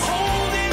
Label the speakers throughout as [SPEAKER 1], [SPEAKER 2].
[SPEAKER 1] Holding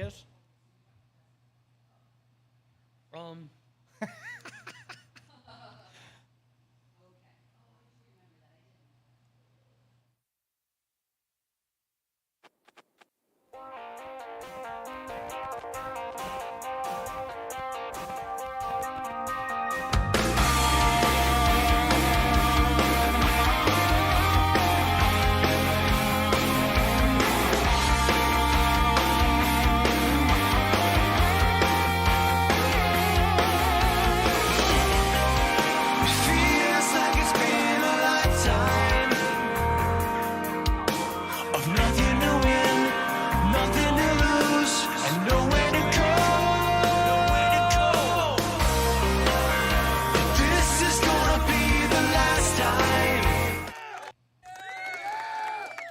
[SPEAKER 1] is?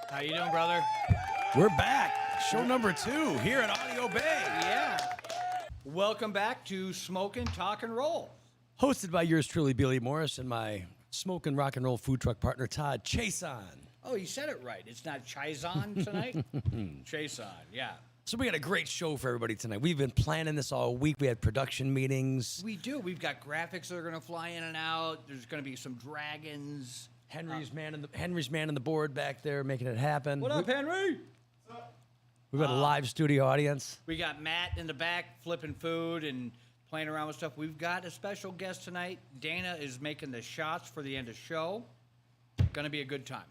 [SPEAKER 1] How you doing, brother?
[SPEAKER 2] We're back. Show number 2 here at Audio Bay.
[SPEAKER 1] Yeah. Welcome back to Smokin', Talk and Roll.
[SPEAKER 2] Hosted by yours truly, Billy Morris, and my smoking rock and roll food truck partner, Todd Chason.
[SPEAKER 1] Oh, you said it right. It's not Chizon tonight? Chason, yeah.
[SPEAKER 2] So we got a great show for everybody tonight. We've been planning this all week. We had production meetings.
[SPEAKER 1] We do. We've got graphics that are going to fly in and out. There's going to be some dragons.
[SPEAKER 2] Henry's man in the board back there making it happen.
[SPEAKER 1] What up, Henry?
[SPEAKER 2] We've got a live studio audience.
[SPEAKER 1] We got Matt in the back flipping food and playing around with stuff. We've got a special guest tonight. Dana is making the shots for the end of the show. Going to be a good time.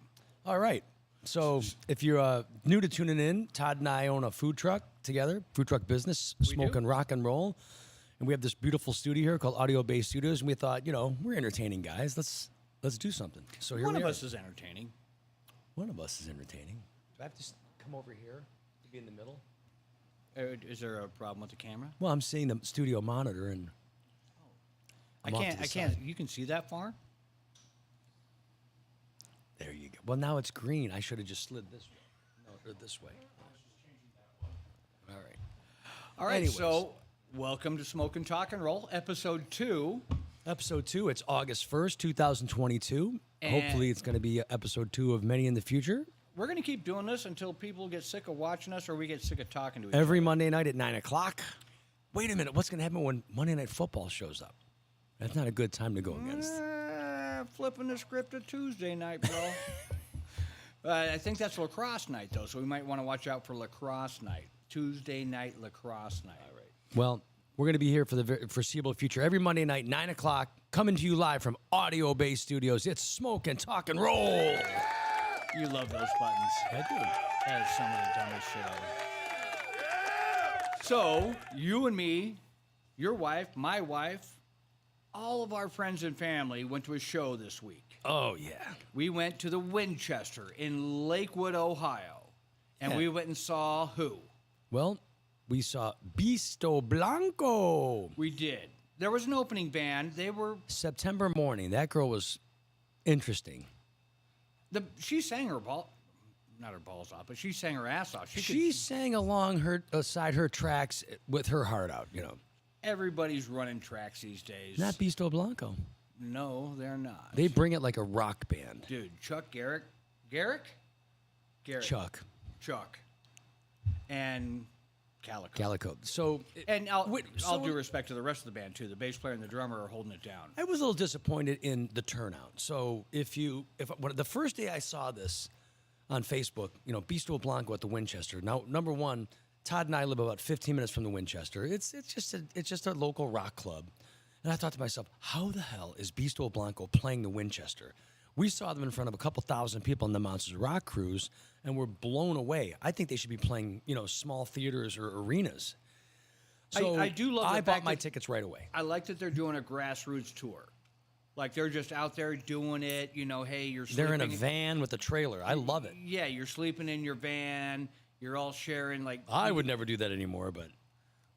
[SPEAKER 2] All right. So if you're new to tuning in, Todd and I own a food truck together, food truck business, smoking rock and roll. And we have this beautiful studio here called Audio Bay Studios. And we thought, we're entertaining guys. Let's do something. So here
[SPEAKER 1] One
[SPEAKER 2] we
[SPEAKER 1] of
[SPEAKER 2] are.
[SPEAKER 1] us is entertaining.
[SPEAKER 2] One of us is entertaining. Do I have to come over here to be in the middle?
[SPEAKER 1] Is there a problem with the camera?
[SPEAKER 2] Well, I'm seeing the studio monitor and I'm off to the
[SPEAKER 1] I can't.
[SPEAKER 2] side.
[SPEAKER 1] You can see that far?
[SPEAKER 2] There you go. Well, now it's green. I should have just slid this way. No, or this way. All right.
[SPEAKER 1] All right.
[SPEAKER 2] Anyways.
[SPEAKER 1] So welcome to Smokin' Talk and Roll, episode 2.
[SPEAKER 2] Episode 2. It's August 1st, 2022.
[SPEAKER 1] And-
[SPEAKER 2] Hopefully it's going to be episode 2 of many in the future.
[SPEAKER 1] We're going to keep doing this until people get sick of watching us or we get sick of talking to each
[SPEAKER 2] Every Monday night at 9 o'clock. Wait a minute. What's going to happen when Monday Night Football shows up? That's not a good time to go against.
[SPEAKER 1] Flipping the script to Tuesday night, bro. I think that's lacrosse night, though, so we might want to watch out for lacrosse night. Tuesday night lacrosse night. All right.
[SPEAKER 2] Well, we're going to be here for the foreseeable future. Every Monday night, 9 o'clock, coming to you live from Audio Bay Studios. It's Smokin', Talk, and Roll.
[SPEAKER 1] You love those buttons.
[SPEAKER 2] I do.
[SPEAKER 1] That is some of the dumbest shit ever. So, you and me, your wife, my wife, all of our friends and family went to a show this week.
[SPEAKER 2] Oh, yeah.
[SPEAKER 1] We went to the Winchester in Lakewood, Ohio. And
[SPEAKER 2] Yeah.
[SPEAKER 1] we went and saw who?
[SPEAKER 2] Well, we saw Bisto Blanco.
[SPEAKER 1] We did. There was an opening band. They were...
[SPEAKER 2] September morning. That girl was interesting.
[SPEAKER 1] She sang her not her balls off, but she sang her ass off.
[SPEAKER 2] She sang along her tracks with her heart out,
[SPEAKER 1] Everybody's running tracks these days.
[SPEAKER 2] Not Bisto Blanco.
[SPEAKER 1] No, they're not.
[SPEAKER 2] They bring it like a rock band.
[SPEAKER 1] Dude, Garrick,
[SPEAKER 2] Chuck.
[SPEAKER 1] and Calico.
[SPEAKER 2] Calico. So,
[SPEAKER 1] And I'll do respect to the rest of the band too. The bass player and the drummer are holding it down.
[SPEAKER 2] I was a little disappointed in the turnout. So when the first day I saw this on Facebook, Bisto Blanco at the Winchester. Now, number one, Todd and I live about 15 minutes from the Winchester. It's just a local rock club. And I thought to myself, how the hell is Bisto Blanco playing the Winchester? We saw them in front of a couple thousand people on the Monsters Rock cruise, and we're blown away. I think they should be playing, small theaters or arenas. So
[SPEAKER 1] I do love the
[SPEAKER 2] I
[SPEAKER 1] fact
[SPEAKER 2] bought my
[SPEAKER 1] that-
[SPEAKER 2] tickets right away.
[SPEAKER 1] I like that they're doing a grassroots tour. Like they're just out there doing it. Hey, you're sleeping.
[SPEAKER 2] They're in a van with a trailer. I love it.
[SPEAKER 1] Yeah, you're sleeping in your van. You're all sharing
[SPEAKER 2] I would never do that anymore, but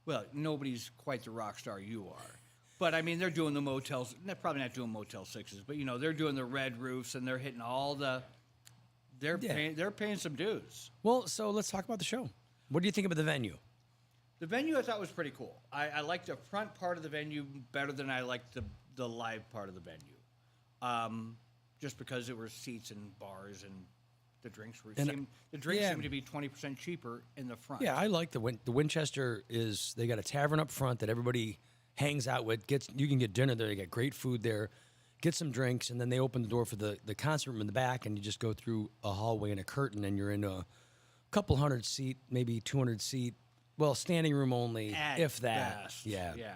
[SPEAKER 1] Well, nobody's quite the rock star you are. But, I mean, they're doing the motels. They're probably not doing Motel 6s, but, they're doing the red roofs, and they're hitting all the... They're paying some dues.
[SPEAKER 2] well, so let's talk about the show. What do you think about the venue?
[SPEAKER 1] The venue I thought was pretty cool. I liked the front part of the venue better than I liked the live part of the venue. Just because there were seats and bars and The drinks
[SPEAKER 2] And,
[SPEAKER 1] seem to be 20% cheaper in the front.
[SPEAKER 2] Yeah, I like the Winchester is they got a tavern up front that everybody hangs out with. You can get dinner there. They got great food there. Get some drinks, and then they open the door for the concert room in the back, and you just go through a hallway and a curtain, and you're in a couple 100-seat, maybe 200-seat, well, standing room only,
[SPEAKER 1] At
[SPEAKER 2] if that.
[SPEAKER 1] best.
[SPEAKER 2] Yeah.
[SPEAKER 1] Yeah.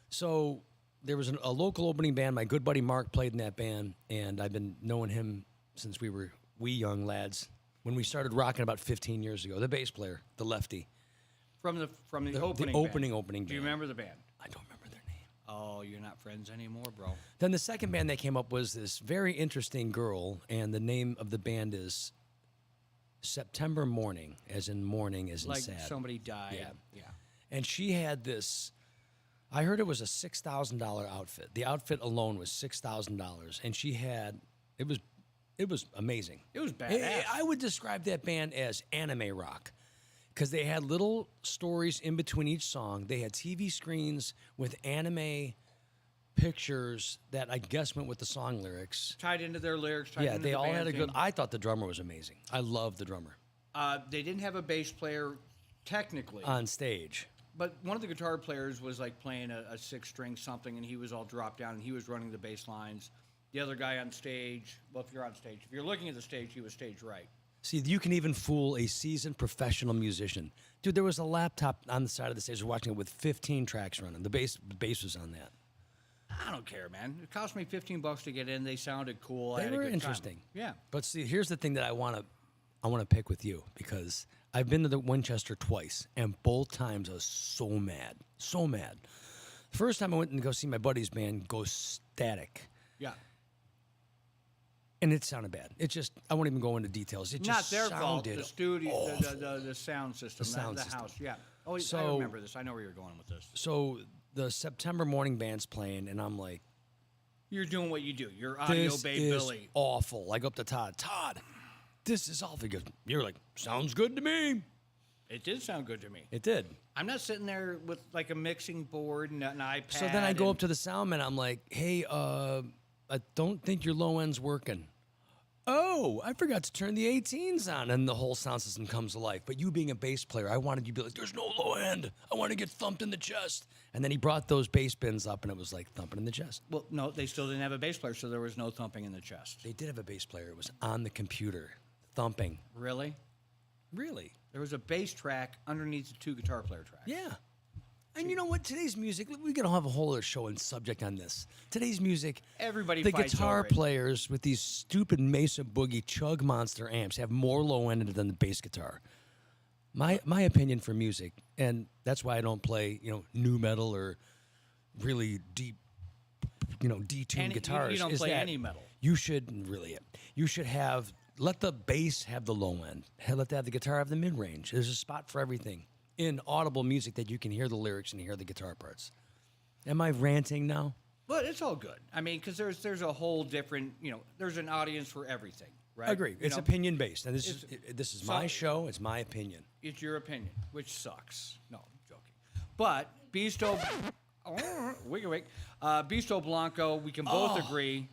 [SPEAKER 2] So there was a local opening band. My good buddy Mark played in that band, and I've been knowing him since we were young lads. When we started rocking about 15 years ago, the bass player, the lefty.
[SPEAKER 1] From the opening
[SPEAKER 2] opening
[SPEAKER 1] Do you
[SPEAKER 2] band.
[SPEAKER 1] remember the band?
[SPEAKER 2] I don't remember their name.
[SPEAKER 1] Oh, you're not friends anymore, bro.
[SPEAKER 2] Then the second band that came up was this very interesting girl, and the name of the band is September Morning, as in mourning, as in
[SPEAKER 1] Like
[SPEAKER 2] sad.
[SPEAKER 1] somebody died.
[SPEAKER 2] Yeah.
[SPEAKER 1] Yeah.
[SPEAKER 2] And she had this. I heard it was a $6,000 outfit. The outfit alone was $6,000, and she had it was amazing.
[SPEAKER 1] It was badass.
[SPEAKER 2] I would describe that band as anime rock because they had little stories in between each song. They had TV screens with anime pictures that I guess went with the song lyrics.
[SPEAKER 1] Tied into their lyrics. Tied
[SPEAKER 2] Yeah,
[SPEAKER 1] into
[SPEAKER 2] they
[SPEAKER 1] the
[SPEAKER 2] all
[SPEAKER 1] band
[SPEAKER 2] had a good.
[SPEAKER 1] theme.
[SPEAKER 2] I thought the drummer was amazing. I loved the drummer
[SPEAKER 1] They didn't have a bass player technically,
[SPEAKER 2] on stage.
[SPEAKER 1] but one of the guitar players was like playing a six-string something, and he was all dropped down, and he was running the bass lines. The other guy on stage, well, if you're on stage, if you're looking at the stage, he was stage right.
[SPEAKER 2] See, you can even fool a seasoned professional musician. Dude, there was a laptop on the side of the stage. We're watching it with 15 tracks running. The bass was on that.
[SPEAKER 1] I don't care, man. It cost me $15 to get in. They sounded cool. I
[SPEAKER 2] They
[SPEAKER 1] had a
[SPEAKER 2] were
[SPEAKER 1] good time.
[SPEAKER 2] interesting.
[SPEAKER 1] Yeah.
[SPEAKER 2] But see, here's the thing that I want to pick with you because I've been to the Winchester twice, and both times I was so mad. So mad. The first time I went and go see my buddy's band go Static.
[SPEAKER 1] Yeah.
[SPEAKER 2] And it sounded bad. It just, I won't even go into details. It
[SPEAKER 1] Not
[SPEAKER 2] just
[SPEAKER 1] their fault.
[SPEAKER 2] sounded
[SPEAKER 1] The studio,
[SPEAKER 2] awful.
[SPEAKER 1] the sound system,
[SPEAKER 2] The sound
[SPEAKER 1] the
[SPEAKER 2] system.
[SPEAKER 1] house. Yeah. Oh, I
[SPEAKER 2] So-
[SPEAKER 1] remember this. I know where you're going with this.
[SPEAKER 2] So the September Morning band's playing, and I'm like,
[SPEAKER 1] You're doing what you do. You're audio
[SPEAKER 2] this
[SPEAKER 1] bay
[SPEAKER 2] is
[SPEAKER 1] Billy.
[SPEAKER 2] awful. I go up to Todd. Todd, this is awful. He goes, you're like, sounds good to me.
[SPEAKER 1] It did sound good to me.
[SPEAKER 2] It did.
[SPEAKER 1] I'm not sitting there with like a mixing board and an iPad.
[SPEAKER 2] So then I go up to the sound man. I'm like, hey, I don't think your low end's working. Oh, I forgot to turn the 18s on. And the whole sound system comes to life. But you being a bass player, I wanted you to be like, there's no low end. I want to get thumped in the chest. And then he brought those bass bins up, and it was like thumping in the chest.
[SPEAKER 1] Well, no, they still didn't have a bass player, so there was no thumping in the chest.
[SPEAKER 2] They did have a bass player. It was on the computer, thumping.
[SPEAKER 1] Really?
[SPEAKER 2] Really?
[SPEAKER 1] There was a bass track underneath the two guitar player tracks.
[SPEAKER 2] Yeah. And you know what? Today's music, we're going to have a whole other show and subject on this. Today's music,
[SPEAKER 1] Everybody
[SPEAKER 2] the
[SPEAKER 1] fights
[SPEAKER 2] guitar
[SPEAKER 1] over it.
[SPEAKER 2] players with these stupid Mesa Boogie Chug Monster amps have more low end than the bass guitar. My opinion for music, and that's why I don't play, new metal or really deep, detuned guitars.
[SPEAKER 1] You don't
[SPEAKER 2] is
[SPEAKER 1] play
[SPEAKER 2] that
[SPEAKER 1] any metal.
[SPEAKER 2] You should let the bass have the low end. Let the guitar have the mid range. There's a spot for everything in audible music that you can hear the lyrics and hear the guitar parts. Am I ranting now?
[SPEAKER 1] But it's all good. I mean, because there's a whole different, there's an audience for everything, right?
[SPEAKER 2] I agree.
[SPEAKER 1] You
[SPEAKER 2] It's
[SPEAKER 1] know,
[SPEAKER 2] opinion based, and this is my
[SPEAKER 1] so-
[SPEAKER 2] show. It's my opinion.
[SPEAKER 1] It's your opinion, which sucks. No, I'm joking. But Bisto, wiggy wig, Bisto Blanco, we can both agree,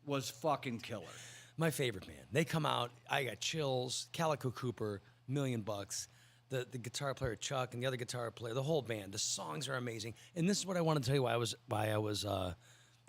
[SPEAKER 1] was fucking killer.
[SPEAKER 2] My favorite band. They come out. I got chills. Calico Cooper, $1,000,000. The guitar player Chuck and the other guitar player, the whole band. The songs are amazing. And this is what I want to tell you why I was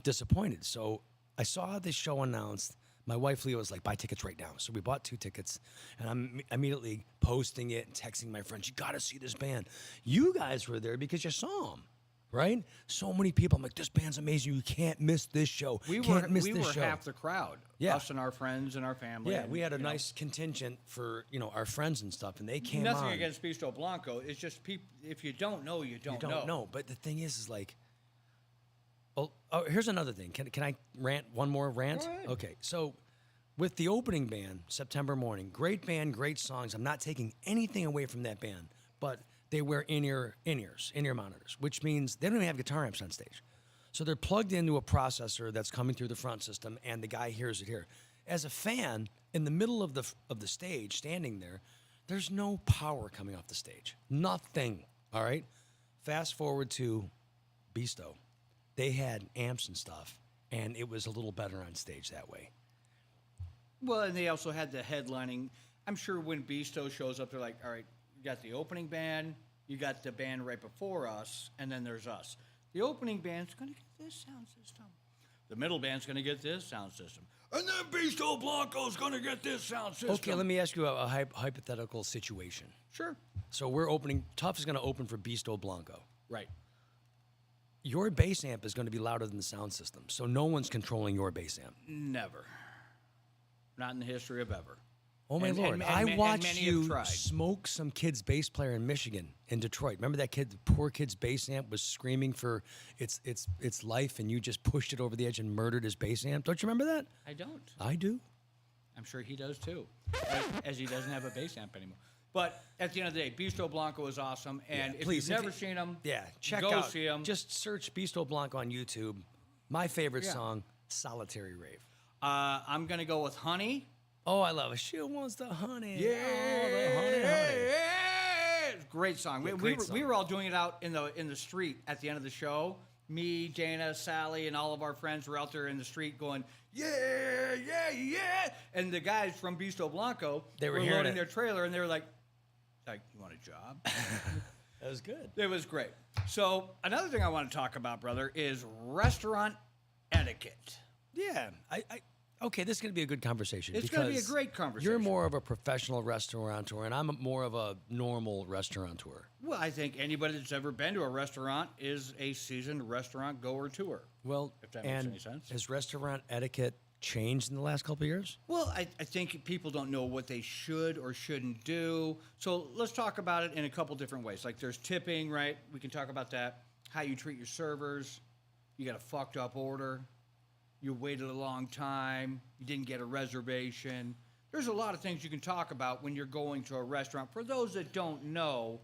[SPEAKER 2] disappointed. So I saw this show announced. My wife Leah was like, "Buy tickets right now." So we bought 2 tickets, and I'm immediately posting it and texting my friends, "You got to see this band." You guys were there because you saw them, right? So many people. I'm like, "This band's amazing. You can't miss this show.
[SPEAKER 1] We
[SPEAKER 2] can't miss
[SPEAKER 1] were
[SPEAKER 2] this show."
[SPEAKER 1] half the crowd.
[SPEAKER 2] Yeah.
[SPEAKER 1] Us and our friends and our family.
[SPEAKER 2] Yeah,
[SPEAKER 1] and,
[SPEAKER 2] we had a
[SPEAKER 1] you know,
[SPEAKER 2] nice contingent for our friends and stuff, and they came
[SPEAKER 1] Nothing
[SPEAKER 2] on.
[SPEAKER 1] against Bisto Blanco. It's just people. If you don't know, you don't,
[SPEAKER 2] You don't know. But the thing is like, oh, here's another thing. Can I rant one more rant?
[SPEAKER 1] Go ahead.
[SPEAKER 2] Okay, so with the opening band, September Morning, great band, great songs. I'm not taking anything away from that band, but they wear in-ear monitors, which means they don't even have guitar amps on stage. So they're plugged into a processor that's coming through the front system, and the guy hears it here. As a fan, in the middle of the stage, standing there, there's no power coming off the stage. Nothing. All right? Fast forward to Bisto. They had amps and stuff, and it was a little better on stage that way.
[SPEAKER 1] Well, and they also had the headlining. I'm sure when Beasto shows up, they're like, all right, you got the opening band, you got the band right before us, and then there's us. The opening band's going to get this sound system. The middle band's going to get this sound system. And then Beasto Blanco's going to get this sound system.
[SPEAKER 2] Okay, let me ask you a hypothetical situation.
[SPEAKER 1] Sure.
[SPEAKER 2] So we're opening, Tough is going to open for Beasto Blanco.
[SPEAKER 1] Right.
[SPEAKER 2] Your bass amp is going to be louder than the sound system, so no one's controlling your bass amp.
[SPEAKER 1] Never. Not in the history of ever.
[SPEAKER 2] Oh, my Lord.
[SPEAKER 1] And
[SPEAKER 2] I watched
[SPEAKER 1] many
[SPEAKER 2] you
[SPEAKER 1] have tried.
[SPEAKER 2] smoke some kid's bass player in Michigan, in Detroit. Remember that kid, the poor kid's bass amp was screaming for its life, and you just pushed it over the edge and murdered his bass amp? Don't you remember that?
[SPEAKER 1] I don't.
[SPEAKER 2] I do.
[SPEAKER 1] I'm sure he does too, as he doesn't have a bass amp anymore. But at the end of the day, Beasto Blanco is awesome, and if
[SPEAKER 2] please,
[SPEAKER 1] you've never seen him,
[SPEAKER 2] check
[SPEAKER 1] go
[SPEAKER 2] out.
[SPEAKER 1] see him.
[SPEAKER 2] Just search Beasto Blanco on YouTube. My favorite
[SPEAKER 1] Yeah.
[SPEAKER 2] song, Solitary Rave.
[SPEAKER 1] I'm gonna go with Honey.
[SPEAKER 2] Oh, I love it. She wants the honey.
[SPEAKER 1] Yeah,
[SPEAKER 2] Oh, the honey.
[SPEAKER 1] great song.
[SPEAKER 2] Yeah,
[SPEAKER 1] We
[SPEAKER 2] great
[SPEAKER 1] were,
[SPEAKER 2] song.
[SPEAKER 1] we were all doing it out in the street at the end of the show. Me, Dana, Sally, and all of our friends were out there in the street going, yeah, yeah, yeah. And the guys from Beasto Blanco
[SPEAKER 2] They were
[SPEAKER 1] were
[SPEAKER 2] hearing
[SPEAKER 1] loading
[SPEAKER 2] it.
[SPEAKER 1] their trailer, and they were like, you want a job?
[SPEAKER 2] That was good.
[SPEAKER 1] It was great. So another thing I want to talk about, brother, is restaurant etiquette.
[SPEAKER 2] Yeah. Okay, this is going to be a good conversation.
[SPEAKER 1] It's gonna be a
[SPEAKER 2] because
[SPEAKER 1] great conversation.
[SPEAKER 2] You're more of a professional restaurateur, and I'm more of a normal restaurateur.
[SPEAKER 1] Well, I think anybody that's ever been to a restaurant is a seasoned restaurant goer tour.
[SPEAKER 2] Well,
[SPEAKER 1] If that makes
[SPEAKER 2] and
[SPEAKER 1] any sense.
[SPEAKER 2] has restaurant etiquette changed in the last couple of years?
[SPEAKER 1] Well, I think people don't know what they should or shouldn't do. So let's talk about it in a couple different ways. Like there's tipping, right? We can talk about that. How you treat your servers. You got a fucked up order. You waited a long time. You didn't get a reservation. There's a lot of things you can talk about when you're going to a restaurant. For those that don't know,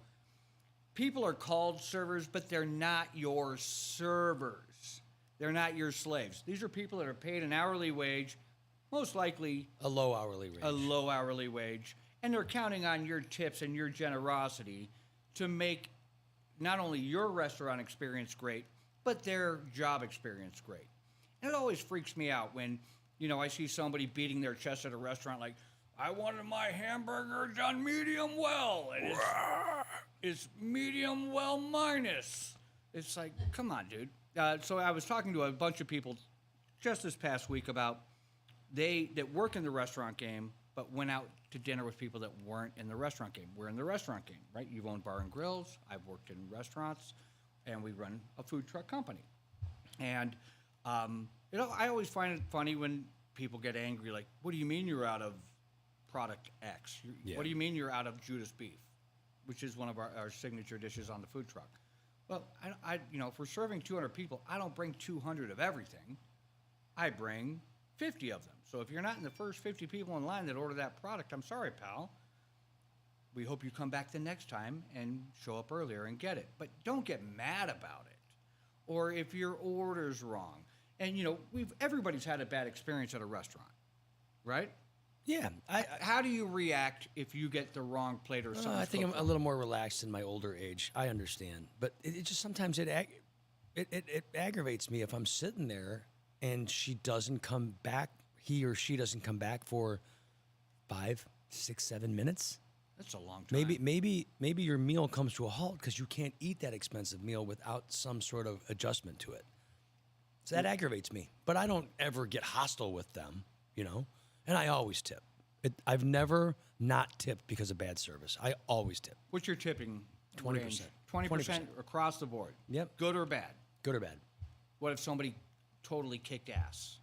[SPEAKER 1] people are called servers, but they're not your servers. They're not your slaves. These are people that are paid an hourly wage, most likely
[SPEAKER 2] A low hourly rate.
[SPEAKER 1] a low hourly wage, and they're counting on your tips and your generosity to make not only your restaurant experience great, but their job experience great. And it always freaks me out when, I see somebody beating their chest at a restaurant like, I wanted my hamburger done medium well, and it's medium well minus. It's like, come on, dude. So I was talking to a bunch of people just this past week about that work in the restaurant game, but went out to dinner with people that weren't in the restaurant game. We're in the restaurant game, right? You've owned bar and grills. I've worked in restaurants, and we run a food truck company. And I always find it funny when people get angry. Like, what do you mean you're out of product X?
[SPEAKER 2] Yeah.
[SPEAKER 1] What do you mean you're out of Judas beef, which is one of our signature dishes on the food truck? Well, if we're serving 200 people, I don't bring 200 of everything. I bring 50 of them. So if you're not in the first 50 people in line that order that product, I'm sorry, pal. We hope you come back the next time and show up earlier and get it. But don't get mad about it. Or if your order's wrong. And, everybody's had a bad experience at a restaurant, right?
[SPEAKER 2] Yeah.
[SPEAKER 1] How do you react if you get the wrong plate or something?
[SPEAKER 2] I think I'm a little more relaxed in my older age. I understand. But it just sometimes it aggravates me if I'm sitting there and she doesn't come back, he or she doesn't come back for 5, 6, 7 minutes.
[SPEAKER 1] That's a long time.
[SPEAKER 2] Maybe your meal comes to a halt because you can't eat that expensive meal without some sort of adjustment to it. So that aggravates me. But I don't ever get hostile with them, and I always tip. I've never not tipped because of bad service. I always tip.
[SPEAKER 1] What's your tipping
[SPEAKER 2] 20%.
[SPEAKER 1] range? 20% across the board.
[SPEAKER 2] Yep.
[SPEAKER 1] Good or bad?
[SPEAKER 2] Good or bad?
[SPEAKER 1] What if somebody totally kicked ass?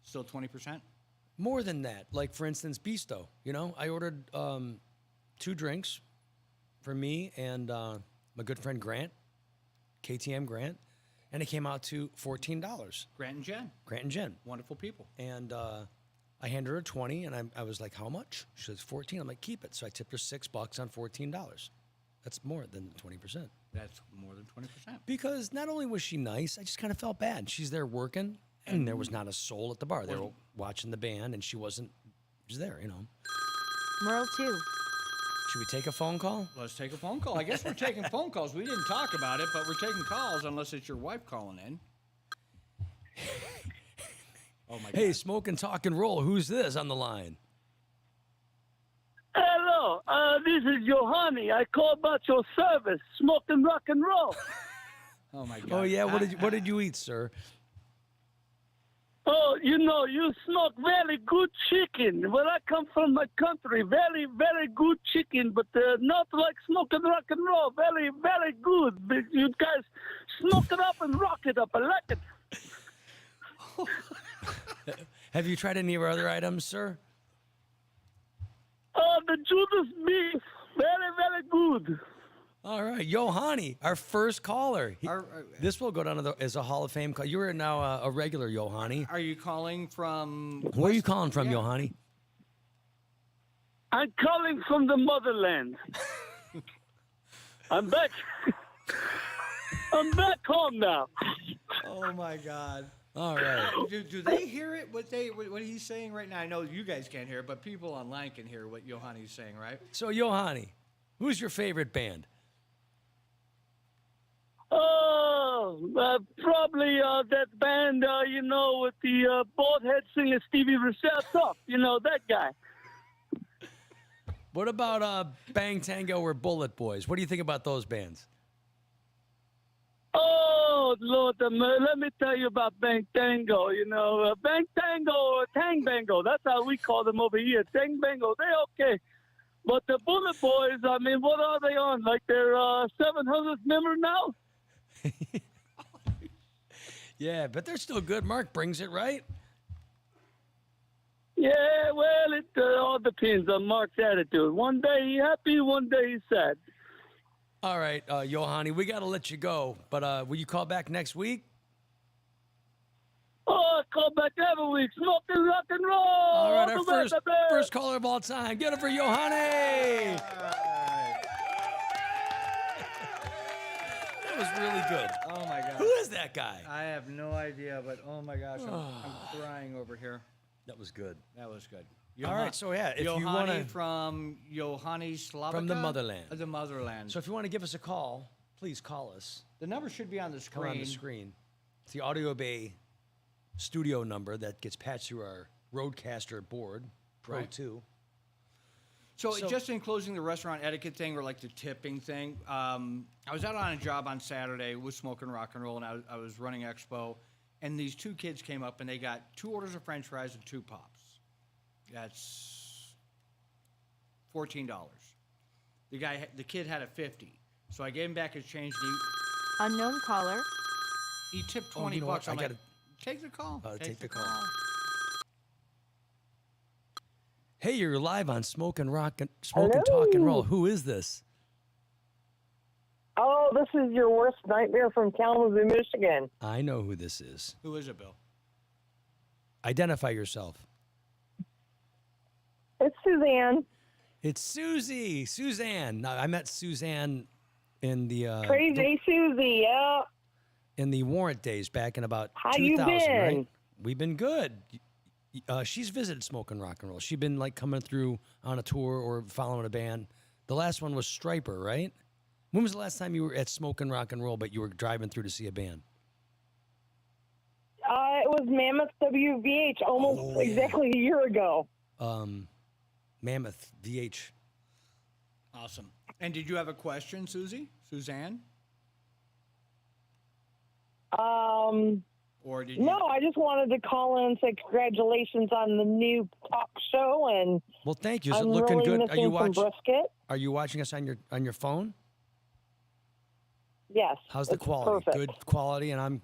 [SPEAKER 1] Still 20%?
[SPEAKER 2] More than that. Like, for instance, Beasto. I ordered 2 drinks for me and my good friend Grant, KTM Grant, and it came out to $14.
[SPEAKER 1] Grant and Jen.
[SPEAKER 2] Grant and Jen.
[SPEAKER 1] Wonderful people.
[SPEAKER 2] And I handed her a 20, and I was like, how much? She says, 14. I'm like, keep it. So I tipped her $6 on $14. That's more than 20%.
[SPEAKER 1] That's more than 20%.
[SPEAKER 2] Because not only was she nice, I just kind of felt bad. She's there working, and there was not a soul at the bar. They were watching the band, and she wasn't there,
[SPEAKER 3] Merle 2.
[SPEAKER 2] Should we take a phone call?
[SPEAKER 1] Let's take a phone call. I guess we're taking phone calls. We didn't talk about it, but we're taking calls unless it's your wife calling in. Oh, my God.
[SPEAKER 2] Hey, Smokin', Talk, and Roll. Who's this on the line?
[SPEAKER 4] Hello, this is Johanny. I call about your service, smoking rock and roll.
[SPEAKER 1] Oh my God.
[SPEAKER 2] Oh yeah, what did you eat, sir?
[SPEAKER 4] Oh, you smoke very good chicken. Where I come from, my country, very, very good chicken, but not like smoking rock and roll. Very, very good. But you guys smoke it up and rock it up. I like it.
[SPEAKER 2] Have you tried any of our other items, sir?
[SPEAKER 4] Oh, the Judas beef, very, very good.
[SPEAKER 2] All right, Johanny, our first caller.
[SPEAKER 1] Are-
[SPEAKER 2] This will go down as a Hall of Fame call. You are now a regular, Johanny.
[SPEAKER 1] Are you calling from?
[SPEAKER 2] Where are you calling from,
[SPEAKER 1] Yeah.
[SPEAKER 2] Johanny?
[SPEAKER 4] I'm calling from the motherland. I'm back. I'm back home now.
[SPEAKER 1] Oh my God.
[SPEAKER 2] All right.
[SPEAKER 1] Do they hear it? What he's saying right now? I know you guys can't hear it, but people online can hear what Johanny's saying, right?
[SPEAKER 2] So, Johanny, who's your favorite band?
[SPEAKER 4] Oh, probably that band, with the bald head singer Stevie Rousseau. That guy.
[SPEAKER 2] What about Bang Tango or Bullet Boys? What do you think about those bands?
[SPEAKER 4] Oh, Lord, let me tell you about Bang Tango. Bang Tango or Tang Bango. That's how we call them over here. Tang Bango. They're okay. But the Bullet Boys, I mean, what are they on? Like their 700th member now?
[SPEAKER 2] Yeah, but they're still good. Mark brings it, right?
[SPEAKER 4] Yeah, well, it all depends on Mark's attitude. One day he's happy, one day he's sad.
[SPEAKER 2] All right, Johanny, we got to let you go. But will you call back next week?
[SPEAKER 4] Oh, I call back every week. Smoking rock and roll.
[SPEAKER 2] All right,
[SPEAKER 4] All
[SPEAKER 2] our
[SPEAKER 4] the way, baby.
[SPEAKER 2] first caller of all time. Get it for Johanny. That was really good.
[SPEAKER 1] Oh my God.
[SPEAKER 2] Who is that guy?
[SPEAKER 1] I have no idea, but oh my gosh, I'm crying over here.
[SPEAKER 2] That was good.
[SPEAKER 1] That was good.
[SPEAKER 2] All right, so yeah, if you
[SPEAKER 1] Johanny
[SPEAKER 2] want to,
[SPEAKER 1] from Johanny Slavica?
[SPEAKER 2] From the motherland.
[SPEAKER 1] The motherland.
[SPEAKER 2] so if you want to give us a call, please call us.
[SPEAKER 1] The number should be on the
[SPEAKER 2] Come
[SPEAKER 1] screen.
[SPEAKER 2] on the screen. It's the Audio Bay studio number that gets patched through our Roadcaster board, Pro
[SPEAKER 1] Right.
[SPEAKER 2] 2.
[SPEAKER 1] So,
[SPEAKER 2] So-
[SPEAKER 1] just in closing the restaurant etiquette thing or like the tipping thing, I was out on a job on Saturday with Smokin' Rock and Roll, and I was running Expo, and these two kids came up and they got 2 orders of French fries and 2 pops. That's $14. The kid had a 50, so I gave him back his change. And
[SPEAKER 3] Unknown caller.
[SPEAKER 1] he tipped
[SPEAKER 2] Oh,
[SPEAKER 1] 20
[SPEAKER 2] you know what?
[SPEAKER 1] bucks. I'm
[SPEAKER 2] I
[SPEAKER 1] like,
[SPEAKER 2] gotta-
[SPEAKER 1] take the call.
[SPEAKER 2] Take the call. Hey, you're live on Smokin' Talk and Roll. Who is this?
[SPEAKER 5] Oh, this is your worst nightmare from Kalamazoo, Michigan.
[SPEAKER 2] I know who this is.
[SPEAKER 1] Who is it, Bill?
[SPEAKER 2] Identify yourself.
[SPEAKER 5] It's Suzanne.
[SPEAKER 2] It's Susie. Suzanne. Now, I met Suzanne in the
[SPEAKER 5] Crazy Susie, yeah.
[SPEAKER 2] in the warrant days back in about
[SPEAKER 5] How
[SPEAKER 2] 2000,
[SPEAKER 5] you been?
[SPEAKER 2] right? We've been good. She's visited Smokin' Rock and Roll. She's been like coming through on a tour or following a band. The last one was Striper, right? When was the last time you were at Smokin' Rock and Roll, but you were driving through to see a band?
[SPEAKER 5] It was Mammoth WVH almost exactly a year ago.
[SPEAKER 2] Mammoth VH.
[SPEAKER 1] Awesome. And did you have a question, Suzanne? Or did you?
[SPEAKER 5] No, I just wanted to call in and say congratulations on the new talk show, and
[SPEAKER 2] Well, thank you. Is it
[SPEAKER 5] I'm
[SPEAKER 2] looking
[SPEAKER 5] really
[SPEAKER 2] good?
[SPEAKER 5] missing some brisket.
[SPEAKER 2] Are you watching us on your phone?
[SPEAKER 5] Yes.
[SPEAKER 2] How's the
[SPEAKER 5] it's
[SPEAKER 2] quality?
[SPEAKER 5] Perfect.
[SPEAKER 2] Good quality, and I'm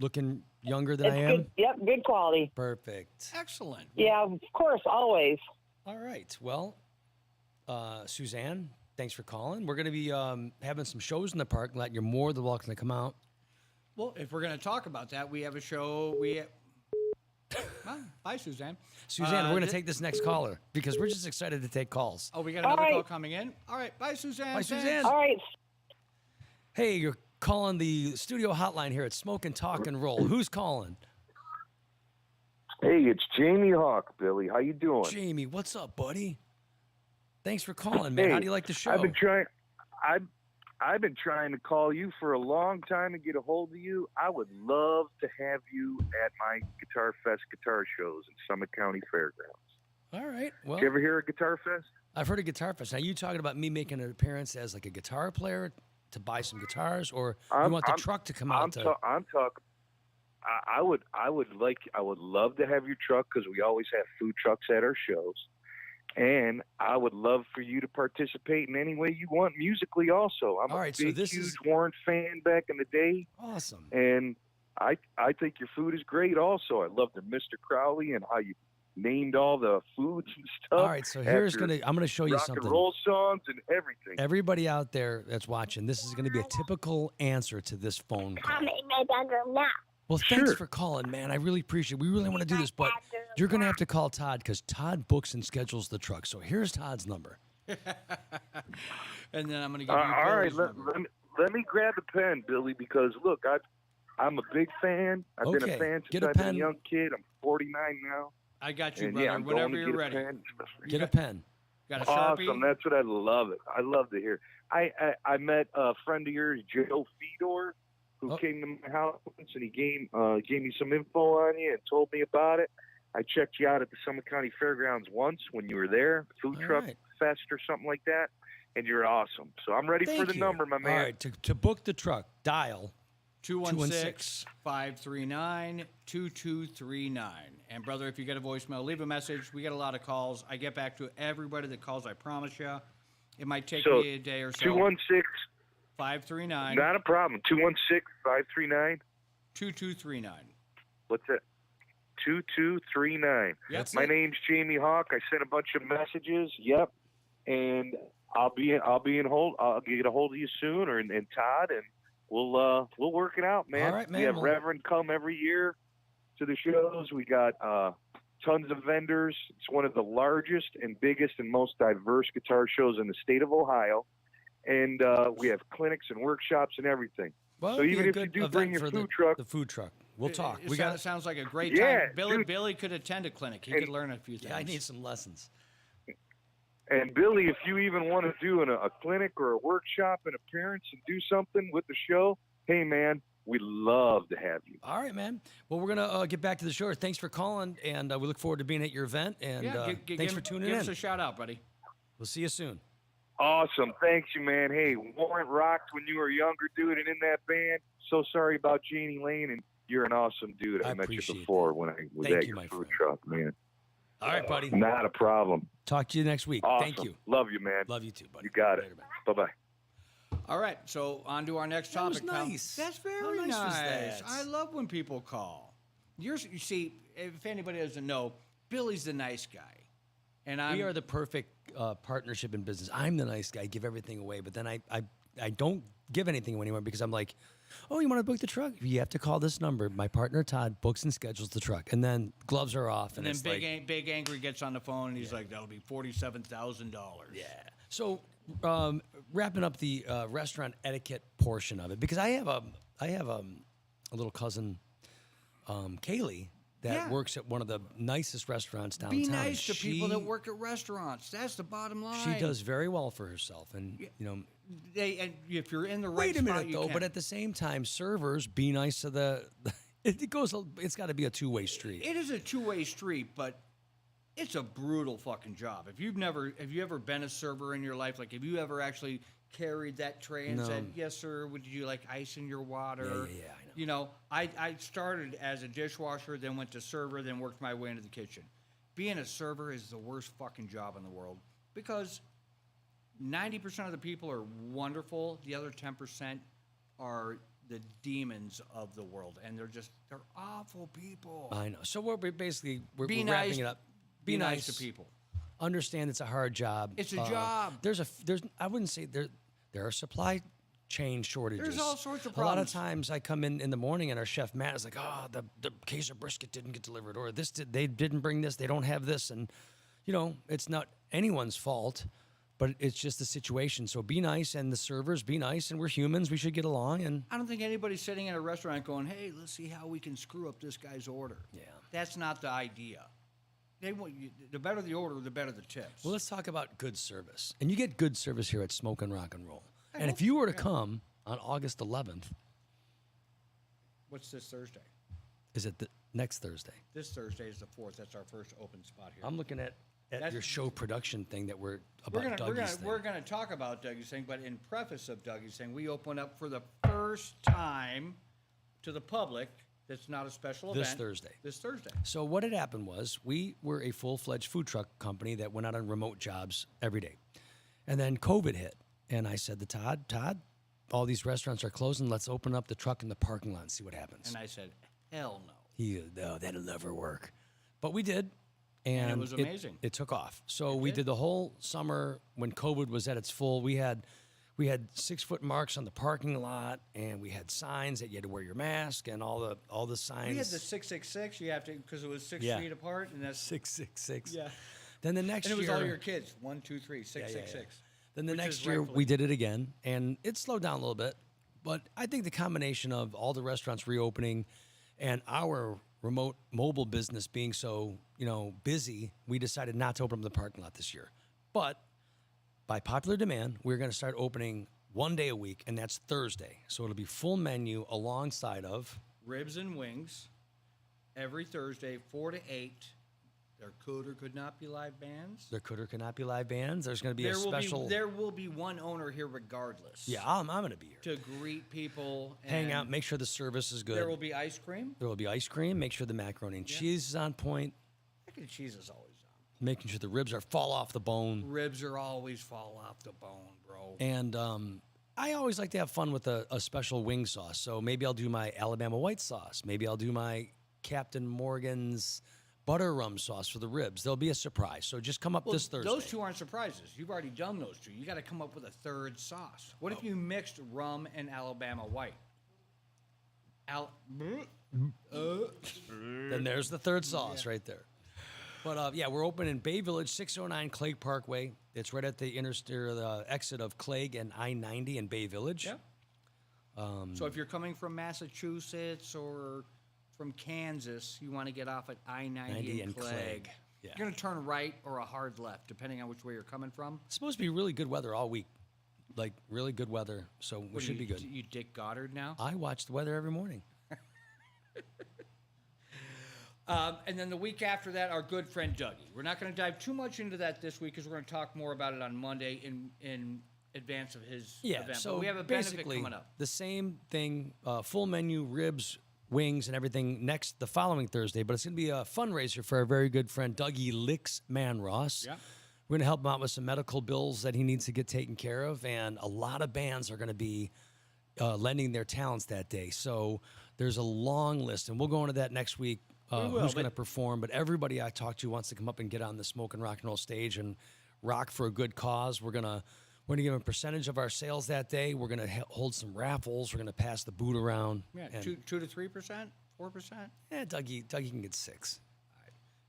[SPEAKER 2] looking younger than
[SPEAKER 5] It's
[SPEAKER 2] I am.
[SPEAKER 5] good. Yep, good quality.
[SPEAKER 2] Perfect.
[SPEAKER 1] Excellent.
[SPEAKER 5] Yeah, of course, always.
[SPEAKER 2] All right. Well, Suzanne, thanks for calling. We're going to be having some shows in the parking lot. You're more than welcome to come out.
[SPEAKER 1] Well, if we're going to talk about that, we have a show. Well, bye, Suzanne.
[SPEAKER 2] Suzanne, we're going to
[SPEAKER 1] thi-
[SPEAKER 2] take this next caller because we're just excited to take calls.
[SPEAKER 1] Oh, we got another
[SPEAKER 5] All right.
[SPEAKER 1] call coming in. All right, bye, Suzanne.
[SPEAKER 2] Bye,
[SPEAKER 1] Thanks.
[SPEAKER 2] Suzanne.
[SPEAKER 5] All right.
[SPEAKER 2] Hey, you're calling the studio hotline here at Smokin' Talk and Roll. Who's calling?
[SPEAKER 6] Hey, it's Jamie Hawk, Billy. How you doing?
[SPEAKER 2] Jamie, what's up, buddy? Thanks for calling, man.
[SPEAKER 6] Hey,
[SPEAKER 2] How do you like the show?
[SPEAKER 6] I've been trying to call you for a long time and get a hold of you. I would love to have you at my Guitar Fest guitar shows in Summit County Fairgrounds.
[SPEAKER 2] All right. Well,
[SPEAKER 6] Did you ever hear of Guitar Fest?
[SPEAKER 2] I've heard of Guitar Fest. Now, you talking about me making an appearance as like a guitar player to buy some guitars, or you want the truck to come out?
[SPEAKER 6] I'm talking. I would love to have your truck because we always have food trucks at our shows, and I would love for you to participate in any way you want musically. Also, I'm
[SPEAKER 2] All right, so
[SPEAKER 6] big,
[SPEAKER 2] this
[SPEAKER 6] huge
[SPEAKER 2] is
[SPEAKER 6] Warren fan back in the day,
[SPEAKER 2] awesome.
[SPEAKER 6] and I think your food is great. Also, I love the Mr. Crowley and how you named all the foods and stuff.
[SPEAKER 2] All right, so I'm gonna show you
[SPEAKER 6] rock
[SPEAKER 2] something.
[SPEAKER 6] and roll songs and everything.
[SPEAKER 2] Everybody out there that's watching, this is going to be a typical answer to this phone call.
[SPEAKER 7] I'm in my bedroom now.
[SPEAKER 2] Well, thanks
[SPEAKER 6] Sure.
[SPEAKER 2] for calling, man. I really appreciate it. We really want to do this, but you're going to have to call Todd because Todd books and schedules the truck. So here's Todd's number.
[SPEAKER 1] And then I'm going to give you
[SPEAKER 6] All right,
[SPEAKER 1] Bill's number.
[SPEAKER 6] let me grab a pen, Billy, because look, I'm a big fan. I've been
[SPEAKER 2] Okay,
[SPEAKER 6] a fan
[SPEAKER 2] get
[SPEAKER 6] since
[SPEAKER 2] a
[SPEAKER 6] I've been
[SPEAKER 2] pen.
[SPEAKER 6] a young kid. I'm 49 now.
[SPEAKER 1] I got you,
[SPEAKER 6] And
[SPEAKER 1] brother.
[SPEAKER 6] yeah, I'm
[SPEAKER 1] Whenever
[SPEAKER 6] going to
[SPEAKER 1] you're
[SPEAKER 6] get
[SPEAKER 1] ready.
[SPEAKER 6] a pen.
[SPEAKER 2] Get a pen.
[SPEAKER 1] Got a Sharpie?
[SPEAKER 6] Awesome. That's what I love it. I love to hear. I met a friend of yours, Joe Fedor, who
[SPEAKER 2] Oh.
[SPEAKER 6] came to my house once, and he gave me some info on you and told me about it. I checked you out at the Summit County Fairgrounds once when you were there, food
[SPEAKER 2] All
[SPEAKER 6] truck
[SPEAKER 2] right.
[SPEAKER 6] fest or something like that, and you're awesome. So I'm ready for
[SPEAKER 2] Thank
[SPEAKER 6] the
[SPEAKER 2] you.
[SPEAKER 6] number, my man.
[SPEAKER 2] All right, to book the truck, dial.
[SPEAKER 1] 216-539-2239. And, brother, if you get a voicemail, leave a message. We get a lot of calls. I get back to everybody that calls, I promise you. It might take
[SPEAKER 6] So,
[SPEAKER 1] me a day or so.
[SPEAKER 6] 216,
[SPEAKER 1] 539
[SPEAKER 6] not a problem. 216-539.
[SPEAKER 1] 2239.
[SPEAKER 6] What's that? 2239.
[SPEAKER 1] Yep.
[SPEAKER 6] My name's Jamie Hawk. I sent a bunch of messages. Yep. And I'll be in hold. I'll get a hold of you soon, and Todd, and we'll work it out, man.
[SPEAKER 2] All right, man.
[SPEAKER 6] We have
[SPEAKER 2] Well-
[SPEAKER 6] Reverend come every year to the shows. We got tons of vendors. It's one of the largest and biggest and most diverse guitar shows in the state of Ohio. And we have clinics and workshops and everything.
[SPEAKER 2] Well,
[SPEAKER 6] So
[SPEAKER 2] it'd be
[SPEAKER 6] even
[SPEAKER 2] a
[SPEAKER 6] if you
[SPEAKER 2] good
[SPEAKER 6] do
[SPEAKER 2] event
[SPEAKER 6] bring your
[SPEAKER 2] for
[SPEAKER 6] food truck,
[SPEAKER 2] the food truck. We'll talk.
[SPEAKER 1] It
[SPEAKER 2] We got.
[SPEAKER 1] sounds like a great
[SPEAKER 6] Yeah,
[SPEAKER 1] time.
[SPEAKER 6] dude.
[SPEAKER 1] Billy could attend a clinic. He
[SPEAKER 6] And-
[SPEAKER 1] could learn a few things.
[SPEAKER 2] Yeah, I need some lessons.
[SPEAKER 6] and Billy, if you even want to do a clinic or a workshop, an appearance, and do something with the show, hey, man, we'd love to have you.
[SPEAKER 2] All right, man. Well, we're gonna get back to the show. Thanks for calling, and we look forward to being at your event. And thanks for tuning
[SPEAKER 1] give
[SPEAKER 2] in.
[SPEAKER 1] us a shout out, buddy.
[SPEAKER 2] We'll see you soon.
[SPEAKER 6] Awesome. Thanks you, man. Hey, Warren rocked when you were younger, dude, and in that band. So sorry about Janie Lane, and you're an awesome dude.
[SPEAKER 2] I
[SPEAKER 6] I met you
[SPEAKER 2] appreciate
[SPEAKER 6] before
[SPEAKER 2] that.
[SPEAKER 6] when I was
[SPEAKER 2] Thank
[SPEAKER 6] at
[SPEAKER 2] you,
[SPEAKER 6] your
[SPEAKER 2] my
[SPEAKER 6] food
[SPEAKER 2] friend.
[SPEAKER 6] truck, man.
[SPEAKER 2] All right, buddy.
[SPEAKER 6] Not a problem.
[SPEAKER 2] Talk to you next week.
[SPEAKER 6] Awesome.
[SPEAKER 2] Thank you.
[SPEAKER 6] Love you, man.
[SPEAKER 2] Love you too, buddy.
[SPEAKER 6] You got it.
[SPEAKER 2] Later, man.
[SPEAKER 6] Bye-bye.
[SPEAKER 1] All right, so on to our next
[SPEAKER 2] That was
[SPEAKER 1] topic. pal.
[SPEAKER 2] nice.
[SPEAKER 1] That's
[SPEAKER 2] How
[SPEAKER 1] very
[SPEAKER 2] nice was
[SPEAKER 1] nice.
[SPEAKER 2] that?
[SPEAKER 1] I love when people call. You see, if anybody doesn't know, Billy's the nice guy, and
[SPEAKER 2] We are the perfect partnership in business. I'm the nice guy, give everything away, but then I don't give anything away anymore because I'm like, oh, you want to book the truck? You have to call this number. My partner Todd books and schedules the truck, and then gloves are off,
[SPEAKER 1] And
[SPEAKER 2] and,
[SPEAKER 1] then
[SPEAKER 2] it's
[SPEAKER 1] Big Angry gets on the phone and he's like, "That'll be $47,000."
[SPEAKER 2] yeah. So wrapping up the restaurant etiquette portion of it, because I have a little cousin, Kaylee, that
[SPEAKER 1] Yeah.
[SPEAKER 2] works at one of the nicest restaurants downtown.
[SPEAKER 1] Be nice to people that
[SPEAKER 2] She-
[SPEAKER 1] work at restaurants. That's the bottom line.
[SPEAKER 2] She does very well for herself, and
[SPEAKER 1] And if you're in the right
[SPEAKER 2] wait a minute
[SPEAKER 1] spot, you
[SPEAKER 2] though.
[SPEAKER 1] can.
[SPEAKER 2] But at the same time, servers be nice to the. It goes. It's got to be a two-way street.
[SPEAKER 1] It is a two-way street, but it's a brutal fucking job. Have you ever been a server in your life? Like, have you ever actually carried that tray and
[SPEAKER 2] No.
[SPEAKER 1] said, "Yes, sir. Would you like ice in your water?"
[SPEAKER 2] Yeah, I know.
[SPEAKER 1] You know, I started as a dishwasher, then went to server, then worked my way into the kitchen. Being a server is the worst fucking job in the world because 90% of the people are wonderful. The other 10% are the demons of the world, and they're awful people.
[SPEAKER 2] I know. So we're basically we're
[SPEAKER 1] Be
[SPEAKER 2] wrapping
[SPEAKER 1] nice.
[SPEAKER 2] it up.
[SPEAKER 1] Be nice to people.
[SPEAKER 2] Understand it's a hard job.
[SPEAKER 1] It's a job.
[SPEAKER 2] There's I wouldn't say there are supply chain shortages.
[SPEAKER 1] There's all sorts of
[SPEAKER 2] A lot of
[SPEAKER 1] problems.
[SPEAKER 2] times I come in the morning and our chef Matt is like, oh, the case of brisket didn't get delivered, or they didn't bring this, they don't have this, and it's not anyone's fault, but it's just the situation. So be nice, and the servers be nice, and we're humans, we should get along, and
[SPEAKER 1] I don't think anybody's sitting in a restaurant going, "Hey, let's see how we can screw up this guy's order."
[SPEAKER 2] Yeah.
[SPEAKER 1] That's not the idea. They want you, the better the order, the better the tips.
[SPEAKER 2] well, let's talk about good service. And you get good service here at Smokin' Rock and Roll. And if you were to come on August 11th,
[SPEAKER 1] What's this Thursday?
[SPEAKER 2] is it the next Thursday?
[SPEAKER 1] This Thursday is the 4th. That's our first open spot here.
[SPEAKER 2] I'm looking at at your show production thing that we're
[SPEAKER 1] We're
[SPEAKER 2] about
[SPEAKER 1] gonna
[SPEAKER 2] Dougie's thing.
[SPEAKER 1] we're gonna talk about Dougie's thing, but in preface of Dougie's thing, we open up for the first time to the public. That's not a special event. This Thursday.
[SPEAKER 2] So what had happened was we were a full-fledged food truck company that went out on remote jobs every day. And then COVID hit. And I said to Todd, all these restaurants are closing. Let's open up the truck in the parking lot and see what happens.
[SPEAKER 1] And I said, hell no.
[SPEAKER 2] No, that'll never work. But we did. And
[SPEAKER 1] it was amazing.
[SPEAKER 2] It took off. So we did the whole summer when COVID was at its full. We had 6-foot marks on the parking lot, and we had signs that you had to wear your mask, and all the signs.
[SPEAKER 1] We had the 666. You have to because it was 6 feet apart, and that's
[SPEAKER 2] 666.
[SPEAKER 1] Yeah.
[SPEAKER 2] Then the next
[SPEAKER 1] And it was
[SPEAKER 2] year,
[SPEAKER 1] all your kids. 1, 2, 3, 666.
[SPEAKER 2] Then the
[SPEAKER 1] which
[SPEAKER 2] next
[SPEAKER 1] is
[SPEAKER 2] year
[SPEAKER 1] rightfully-
[SPEAKER 2] we did it again, and it slowed down a little bit. But I think the combination of all the restaurants reopening and our remote mobile business being so busy, we decided not to open up the parking lot this year. But by popular demand, we're going to start opening one day a week, and that's Thursday. So it'll be full menu alongside of
[SPEAKER 1] Ribs and wings every Thursday, 4 to 8. There could or could not be live bands.
[SPEAKER 2] there could or could not be live bands. There's going to be a special.
[SPEAKER 1] There will be one owner here regardless.
[SPEAKER 2] Yeah, I'm going to be here.
[SPEAKER 1] To greet people.
[SPEAKER 2] Hang
[SPEAKER 1] and
[SPEAKER 2] out, make sure the service is good.
[SPEAKER 1] There will be ice cream.
[SPEAKER 2] There will be ice cream. Make sure the macaroni and cheese is on point.
[SPEAKER 1] Mac and cheese is always on.
[SPEAKER 2] Making sure the ribs fall off the bone.
[SPEAKER 1] Ribs are always fall off the bone, bro.
[SPEAKER 2] And I always like to have fun with a special wing sauce. So maybe I'll do my Alabama white sauce. Maybe I'll do my Captain Morgan's butter rum sauce for the ribs. There'll be a surprise. So just come up this Thursday.
[SPEAKER 1] Those two aren't surprises. You've already done those two. You got to come up with a third sauce. What if you mixed rum and Alabama white?
[SPEAKER 2] Then there's the third sauce right there. But we're open in Bay Village, 609 Clague Parkway. It's right at the the exit of Clague and I-90 in Bay Village.
[SPEAKER 1] Yeah. So if you're coming from Massachusetts or from Kansas, you want to get off at I-90 and Clague.
[SPEAKER 2] Yeah.
[SPEAKER 1] You're going to turn right or a hard left, depending on which way you're coming from.
[SPEAKER 2] It's supposed to be really good weather all week. Like, really good weather. So we should be good.
[SPEAKER 1] You Dick Goddard now?
[SPEAKER 2] I watch the weather every morning.
[SPEAKER 1] And then the week after that, our good friend Dougie. We're not going to dive too much into that this week because we're going to talk more about it on Monday in advance of his event.
[SPEAKER 2] So
[SPEAKER 1] but we have a benefit
[SPEAKER 2] basically
[SPEAKER 1] coming up.
[SPEAKER 2] the same thing, full menu, ribs, wings, and everything the following Thursday. But it's going to be a fundraiser for our very good friend Dougie Licks Manross.
[SPEAKER 1] Yeah.
[SPEAKER 2] We're going to help him out with some medical bills that he needs to get taken care of, and a lot of bands are going to be lending their talents that day. So there's a long list, and we'll go into that next week. Who's going to perform? But everybody I talk to wants to come up and get on the Smokin' Rock and Roll stage and rock for a good cause. We're gonna give them a percentage of our sales that day. We're gonna hold some raffles. We're gonna pass the boot around.
[SPEAKER 1] Yeah,
[SPEAKER 2] and,
[SPEAKER 1] 2 to 3%, 4%.
[SPEAKER 2] Yeah, Dougie can get 6.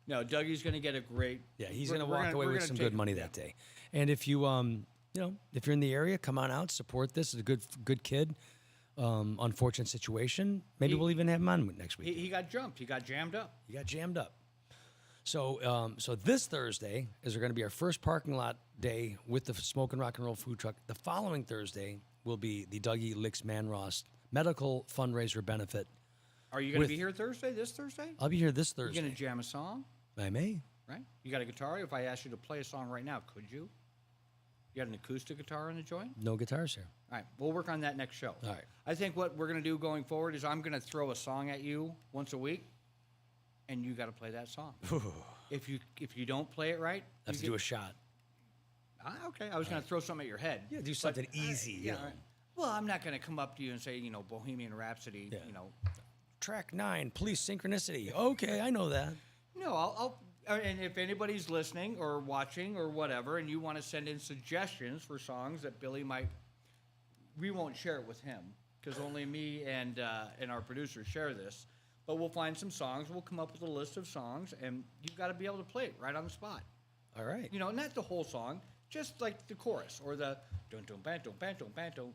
[SPEAKER 1] No, Dougie's going to get a great.
[SPEAKER 2] Yeah, he's gonna walk away with some good money
[SPEAKER 1] yeah.
[SPEAKER 2] that day. And if you if you're in the area, come on out, support this. It's a good kid. Unfortunate situation. Maybe we'll even have him on next week.
[SPEAKER 1] He got jumped. He got jammed up.
[SPEAKER 2] You got jammed up. So this Thursday is going to be our first parking lot day with the Smokin' Rock and Roll food truck. The following Thursday will be the Dougie Licks Manross medical fundraiser benefit.
[SPEAKER 1] Are you going to be here this Thursday?
[SPEAKER 2] I'll be here this
[SPEAKER 1] You
[SPEAKER 2] Thursday.
[SPEAKER 1] going to jam a song,
[SPEAKER 2] I may.
[SPEAKER 1] right? You got a guitar? If I asked you to play a song right now, could you? You got an acoustic guitar in the joint?
[SPEAKER 2] No guitars here.
[SPEAKER 1] All right, we'll work on that next show.
[SPEAKER 2] All right.
[SPEAKER 1] I think what we're going to do going forward is I'm going to throw a song at you once a week, and you got to play that song. If you don't play it right,
[SPEAKER 2] I have to do a shot.
[SPEAKER 1] Okay, I was going to throw something at your head.
[SPEAKER 2] Yeah, do something easy.
[SPEAKER 1] Yeah. All right. Well, I'm not going to come up to you and say, Bohemian Rhapsody.
[SPEAKER 2] Yeah. Track 9, Police Synchronicity. Okay, I know that.
[SPEAKER 1] No, I'll. And if anybody's listening or watching or whatever, and you want to send in suggestions for songs that Billy might, we won't share it with him because only me and our producers share this. But we'll find some songs. We'll come up with a list of songs, and you've got to be able to play it right on the spot.
[SPEAKER 2] All right.
[SPEAKER 1] Not the whole song, just like the chorus or the dun dun ban dun ban dun ban dun.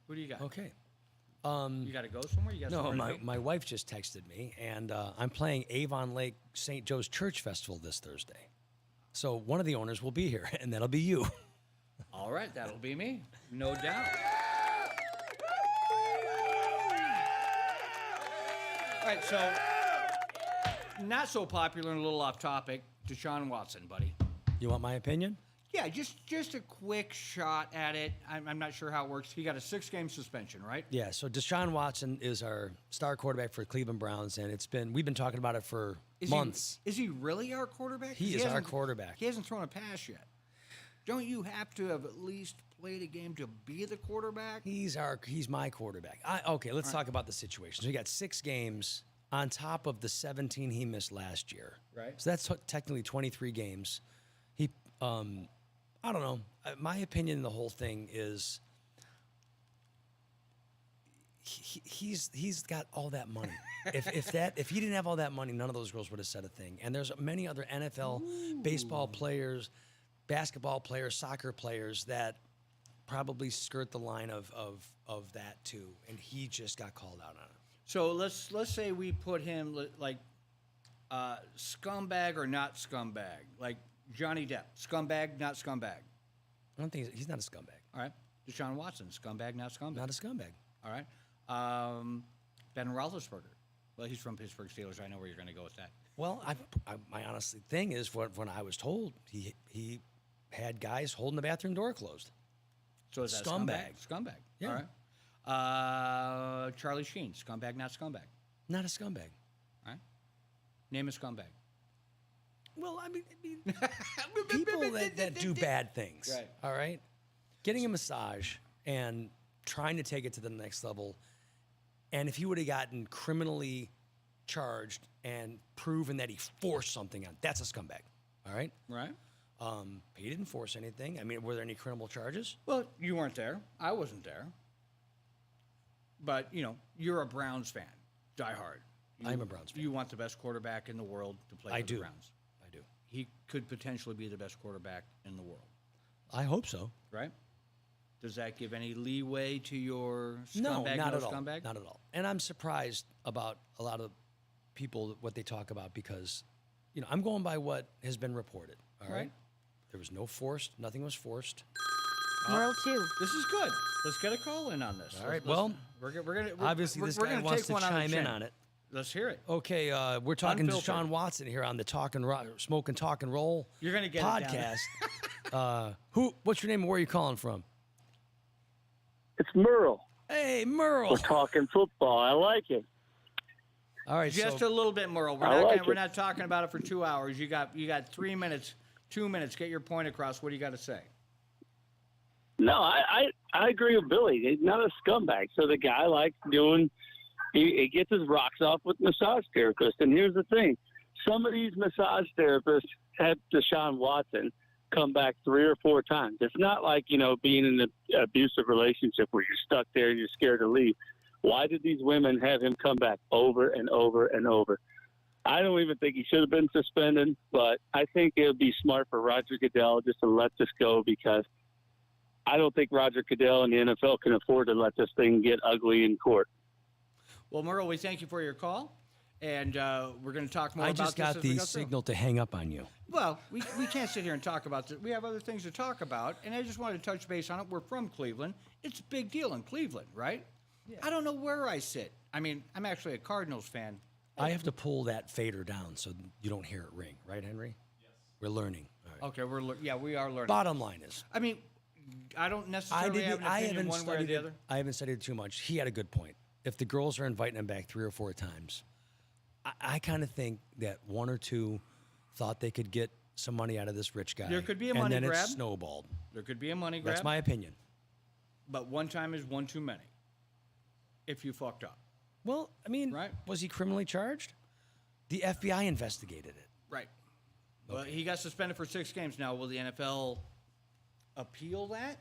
[SPEAKER 1] Who do you got?
[SPEAKER 2] Okay.
[SPEAKER 1] You got to go somewhere. You got
[SPEAKER 2] No,
[SPEAKER 1] somewhere to be?
[SPEAKER 2] my wife just texted me, and I'm playing Avon Lake St. Joe's Church Festival this Thursday. So one of the owners will be here, and that'll be you.
[SPEAKER 1] All right, that'll be me, no doubt. All right, so not so popular and a little off topic. Deshaun Watson, buddy.
[SPEAKER 2] You want my opinion?
[SPEAKER 1] Yeah, just a quick shot at it. I'm not sure how it works. He got a 6-game suspension, right?
[SPEAKER 2] Yeah. So Deshaun Watson is our star quarterback for Cleveland Browns, and we've been talking about it for months.
[SPEAKER 1] Is he really our quarterback? 'Cause
[SPEAKER 2] He is our
[SPEAKER 1] hasn't-
[SPEAKER 2] quarterback.
[SPEAKER 1] He hasn't thrown a pass yet. Don't you have to have at least played a game to be the quarterback?
[SPEAKER 2] He's my quarterback. Okay, let's talk about the situation. So he got 6 games on top of the 17 he missed last year.
[SPEAKER 1] Right.
[SPEAKER 2] So that's technically 23 games. He, I don't know. My opinion in the whole thing is he's got all that money. if he didn't have all that money, none of those girls would have said a thing. And there's many other NFL baseball players, basketball players, soccer players that probably skirt the line of that too, and he just got called out on it.
[SPEAKER 1] So let's say we put him like scumbag or not scumbag, like Johnny Depp, scumbag, not scumbag.
[SPEAKER 2] I don't think he's not a scumbag.
[SPEAKER 1] All right, Deshaun Watson, scumbag, not scumbag.
[SPEAKER 2] Not a scumbag.
[SPEAKER 1] All right, Ben Roethlisberger. Well, he's from Pittsburgh Steelers. I know where you're going to go with that.
[SPEAKER 2] Well, my honest thing is, when I was told, he had guys holding the bathroom door closed.
[SPEAKER 1] So is that
[SPEAKER 2] Scumbag.
[SPEAKER 1] Scumbag.
[SPEAKER 2] Yeah.
[SPEAKER 1] All right. Charlie Sheen, scumbag, not scumbag.
[SPEAKER 2] Not a scumbag.
[SPEAKER 1] All right. Name a scumbag.
[SPEAKER 2] Well, I mean people that do bad things.
[SPEAKER 1] Right.
[SPEAKER 2] All right. Getting a massage and trying to take it to the next level. And if he would have gotten criminally charged and proven that he forced something on, that's a scumbag. All right.
[SPEAKER 1] Right.
[SPEAKER 2] He didn't force anything. I mean, were there any criminal charges?
[SPEAKER 1] Well, you weren't there. I wasn't there. But, you're a Browns fan, diehard.
[SPEAKER 2] I'm a Browns fan.
[SPEAKER 1] You want the best quarterback in the world to play for the Browns.
[SPEAKER 2] I do.
[SPEAKER 1] He could potentially be the best quarterback in the world,
[SPEAKER 2] I hope so.
[SPEAKER 1] right? Does that give any leeway to your
[SPEAKER 2] No,
[SPEAKER 1] scumbag,
[SPEAKER 2] not at all.
[SPEAKER 1] scumbag?
[SPEAKER 2] Not at all. And I'm surprised about a lot of people, what they talk about, because, I'm going by what has been reported. All right.
[SPEAKER 1] Right.
[SPEAKER 2] There was no forced. Nothing was forced.
[SPEAKER 3] Merle 2.
[SPEAKER 1] This is good. Let's get a call in on this.
[SPEAKER 2] All right,
[SPEAKER 1] Let's-
[SPEAKER 2] well,
[SPEAKER 1] we're gonna
[SPEAKER 2] Obviously, this guy
[SPEAKER 1] gonna
[SPEAKER 2] wants
[SPEAKER 1] take
[SPEAKER 2] to
[SPEAKER 1] one on the
[SPEAKER 2] chime in
[SPEAKER 1] chin.
[SPEAKER 2] on it.
[SPEAKER 1] Let's hear it.
[SPEAKER 2] Okay, we're talking to
[SPEAKER 1] Unfiltered.
[SPEAKER 2] Sean Watson here on the Smokin' Talk and Roll
[SPEAKER 1] You're gonna get it down.
[SPEAKER 2] podcast. What's your name and where are you calling from?
[SPEAKER 4] It's Merle.
[SPEAKER 2] Hey, Merle.
[SPEAKER 4] We're talking football. I like it.
[SPEAKER 2] All right,
[SPEAKER 1] Just
[SPEAKER 2] so
[SPEAKER 1] a little bit, Merle. We're not talking about it for 2 hours. You got 3 minutes, 2 minutes. Get your point across. What do you got to say?
[SPEAKER 4] No, I agree with Billy. He's not a scumbag. So the guy likes doing, he gets his rocks off with massage therapists. And here's the thing. Some of these massage therapists had Deshaun Watson come back 3 or 4 times. It's not like, being in an abusive relationship where you're stuck there and you're scared to leave. Why did these women have him come back over and over and over? I don't even think he should have been suspended, but I think it would be smart for Roger Goodell just to let this go, because I don't think Roger Goodell and the NFL can afford to let this thing get ugly in court.
[SPEAKER 1] Well, Merle, we thank you for your call, and we're going to talk more
[SPEAKER 2] I
[SPEAKER 1] about
[SPEAKER 2] just
[SPEAKER 1] this
[SPEAKER 2] got
[SPEAKER 1] as we
[SPEAKER 2] the
[SPEAKER 1] go through.
[SPEAKER 2] signal to hang up on you.
[SPEAKER 1] Well, we can't sit here and talk about this. We have other things to talk about, and I just wanted to touch base on it. We're from Cleveland. It's a big deal in Cleveland, right? Yeah. I don't know where I sit. I mean, I'm actually a Cardinals fan.
[SPEAKER 2] I have to pull that fader down so you don't hear it ring. Right, Henry? Yes. We're learning. All right.
[SPEAKER 1] Okay, we are learning.
[SPEAKER 2] Bottom line is,
[SPEAKER 1] I mean, I don't necessarily have an opinion one way or the other.
[SPEAKER 2] I haven't studied it too much. He had a good point. If the girls are inviting him back 3 or 4 times, I kind of think that 1 or 2 thought they could get some money out of this rich guy.
[SPEAKER 1] There could be a
[SPEAKER 2] and
[SPEAKER 1] money
[SPEAKER 2] then
[SPEAKER 1] grab.
[SPEAKER 2] It snowballed.
[SPEAKER 1] There could be a money grab.
[SPEAKER 2] That's my opinion.
[SPEAKER 1] But one time is one too many. If you fucked up.
[SPEAKER 2] Well, I mean,
[SPEAKER 1] Right.
[SPEAKER 2] Was he criminally charged? The FBI investigated it.
[SPEAKER 1] Right. Well, he got suspended for 6 games. Now, will the NFL appeal that?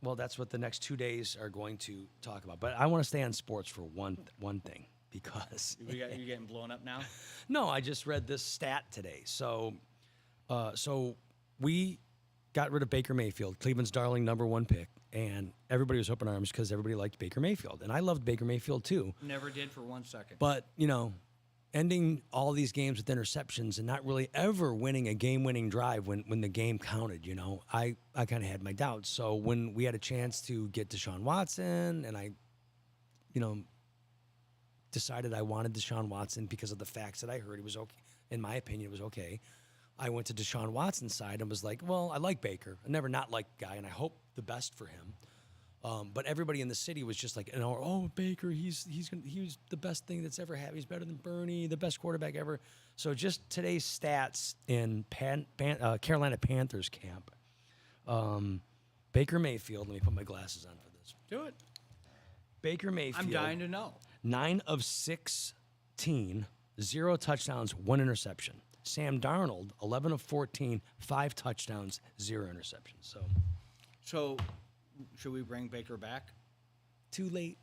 [SPEAKER 2] Well, that's what the next 2 days are going to talk about. But I want to stay on sports for one thing, because
[SPEAKER 1] You getting blown up now?
[SPEAKER 2] no, I just read this stat today. So we got rid of Baker Mayfield, Cleveland's darling #1 pick, and everybody was open arms because everybody liked Baker Mayfield, and I loved Baker Mayfield too.
[SPEAKER 1] Never did for 1 second.
[SPEAKER 2] But ending all these games with interceptions and not really ever winning a game-winning drive when the game counted, I kind of had my doubts. So when we had a chance to get Deshaun Watson, and I, decided I wanted Deshaun Watson because of the facts that I heard, he was okay. In my opinion, it was okay. I went to Deshaun Watson's side and was like, well, I like Baker. I never not liked the guy, and I hope the best for him. But everybody in the city was just like, oh, Baker, he was the best thing that's ever happened. He's better than Bernie, the best quarterback ever. So just today's stats in Carolina Panthers camp. Baker Mayfield, let me put my glasses on for this.
[SPEAKER 1] Do it.
[SPEAKER 2] Baker Mayfield.
[SPEAKER 1] I'm dying to know.
[SPEAKER 2] 9 of 16, 0 touchdowns, 1 interception. Sam Darnold, 11 of 14, 5 touchdowns, 0 interceptions.
[SPEAKER 1] So, should we bring Baker back?
[SPEAKER 2] Too late.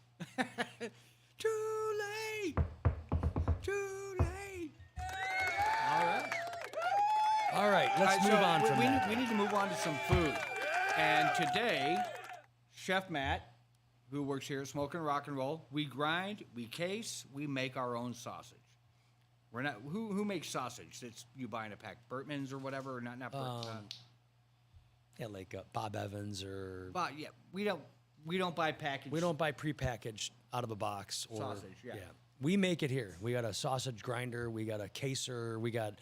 [SPEAKER 1] Too late. Too late. All right.
[SPEAKER 2] All right, let's move on from that.
[SPEAKER 1] We need to move on to some food. And today, Chef Matt, who works here at Smokin' Rock and Roll, we grind, we case, we make our own sausage. We're not who makes sausage? It's you buying a pack, Bertman's or whatever, or not
[SPEAKER 2] Yeah, like Bob Evans or.
[SPEAKER 1] But yeah, we don't buy packaged.
[SPEAKER 2] We don't buy prepackaged out of a box or
[SPEAKER 1] Sausage, yeah.
[SPEAKER 2] We make it here. We got a sausage grinder. We got a caser. We got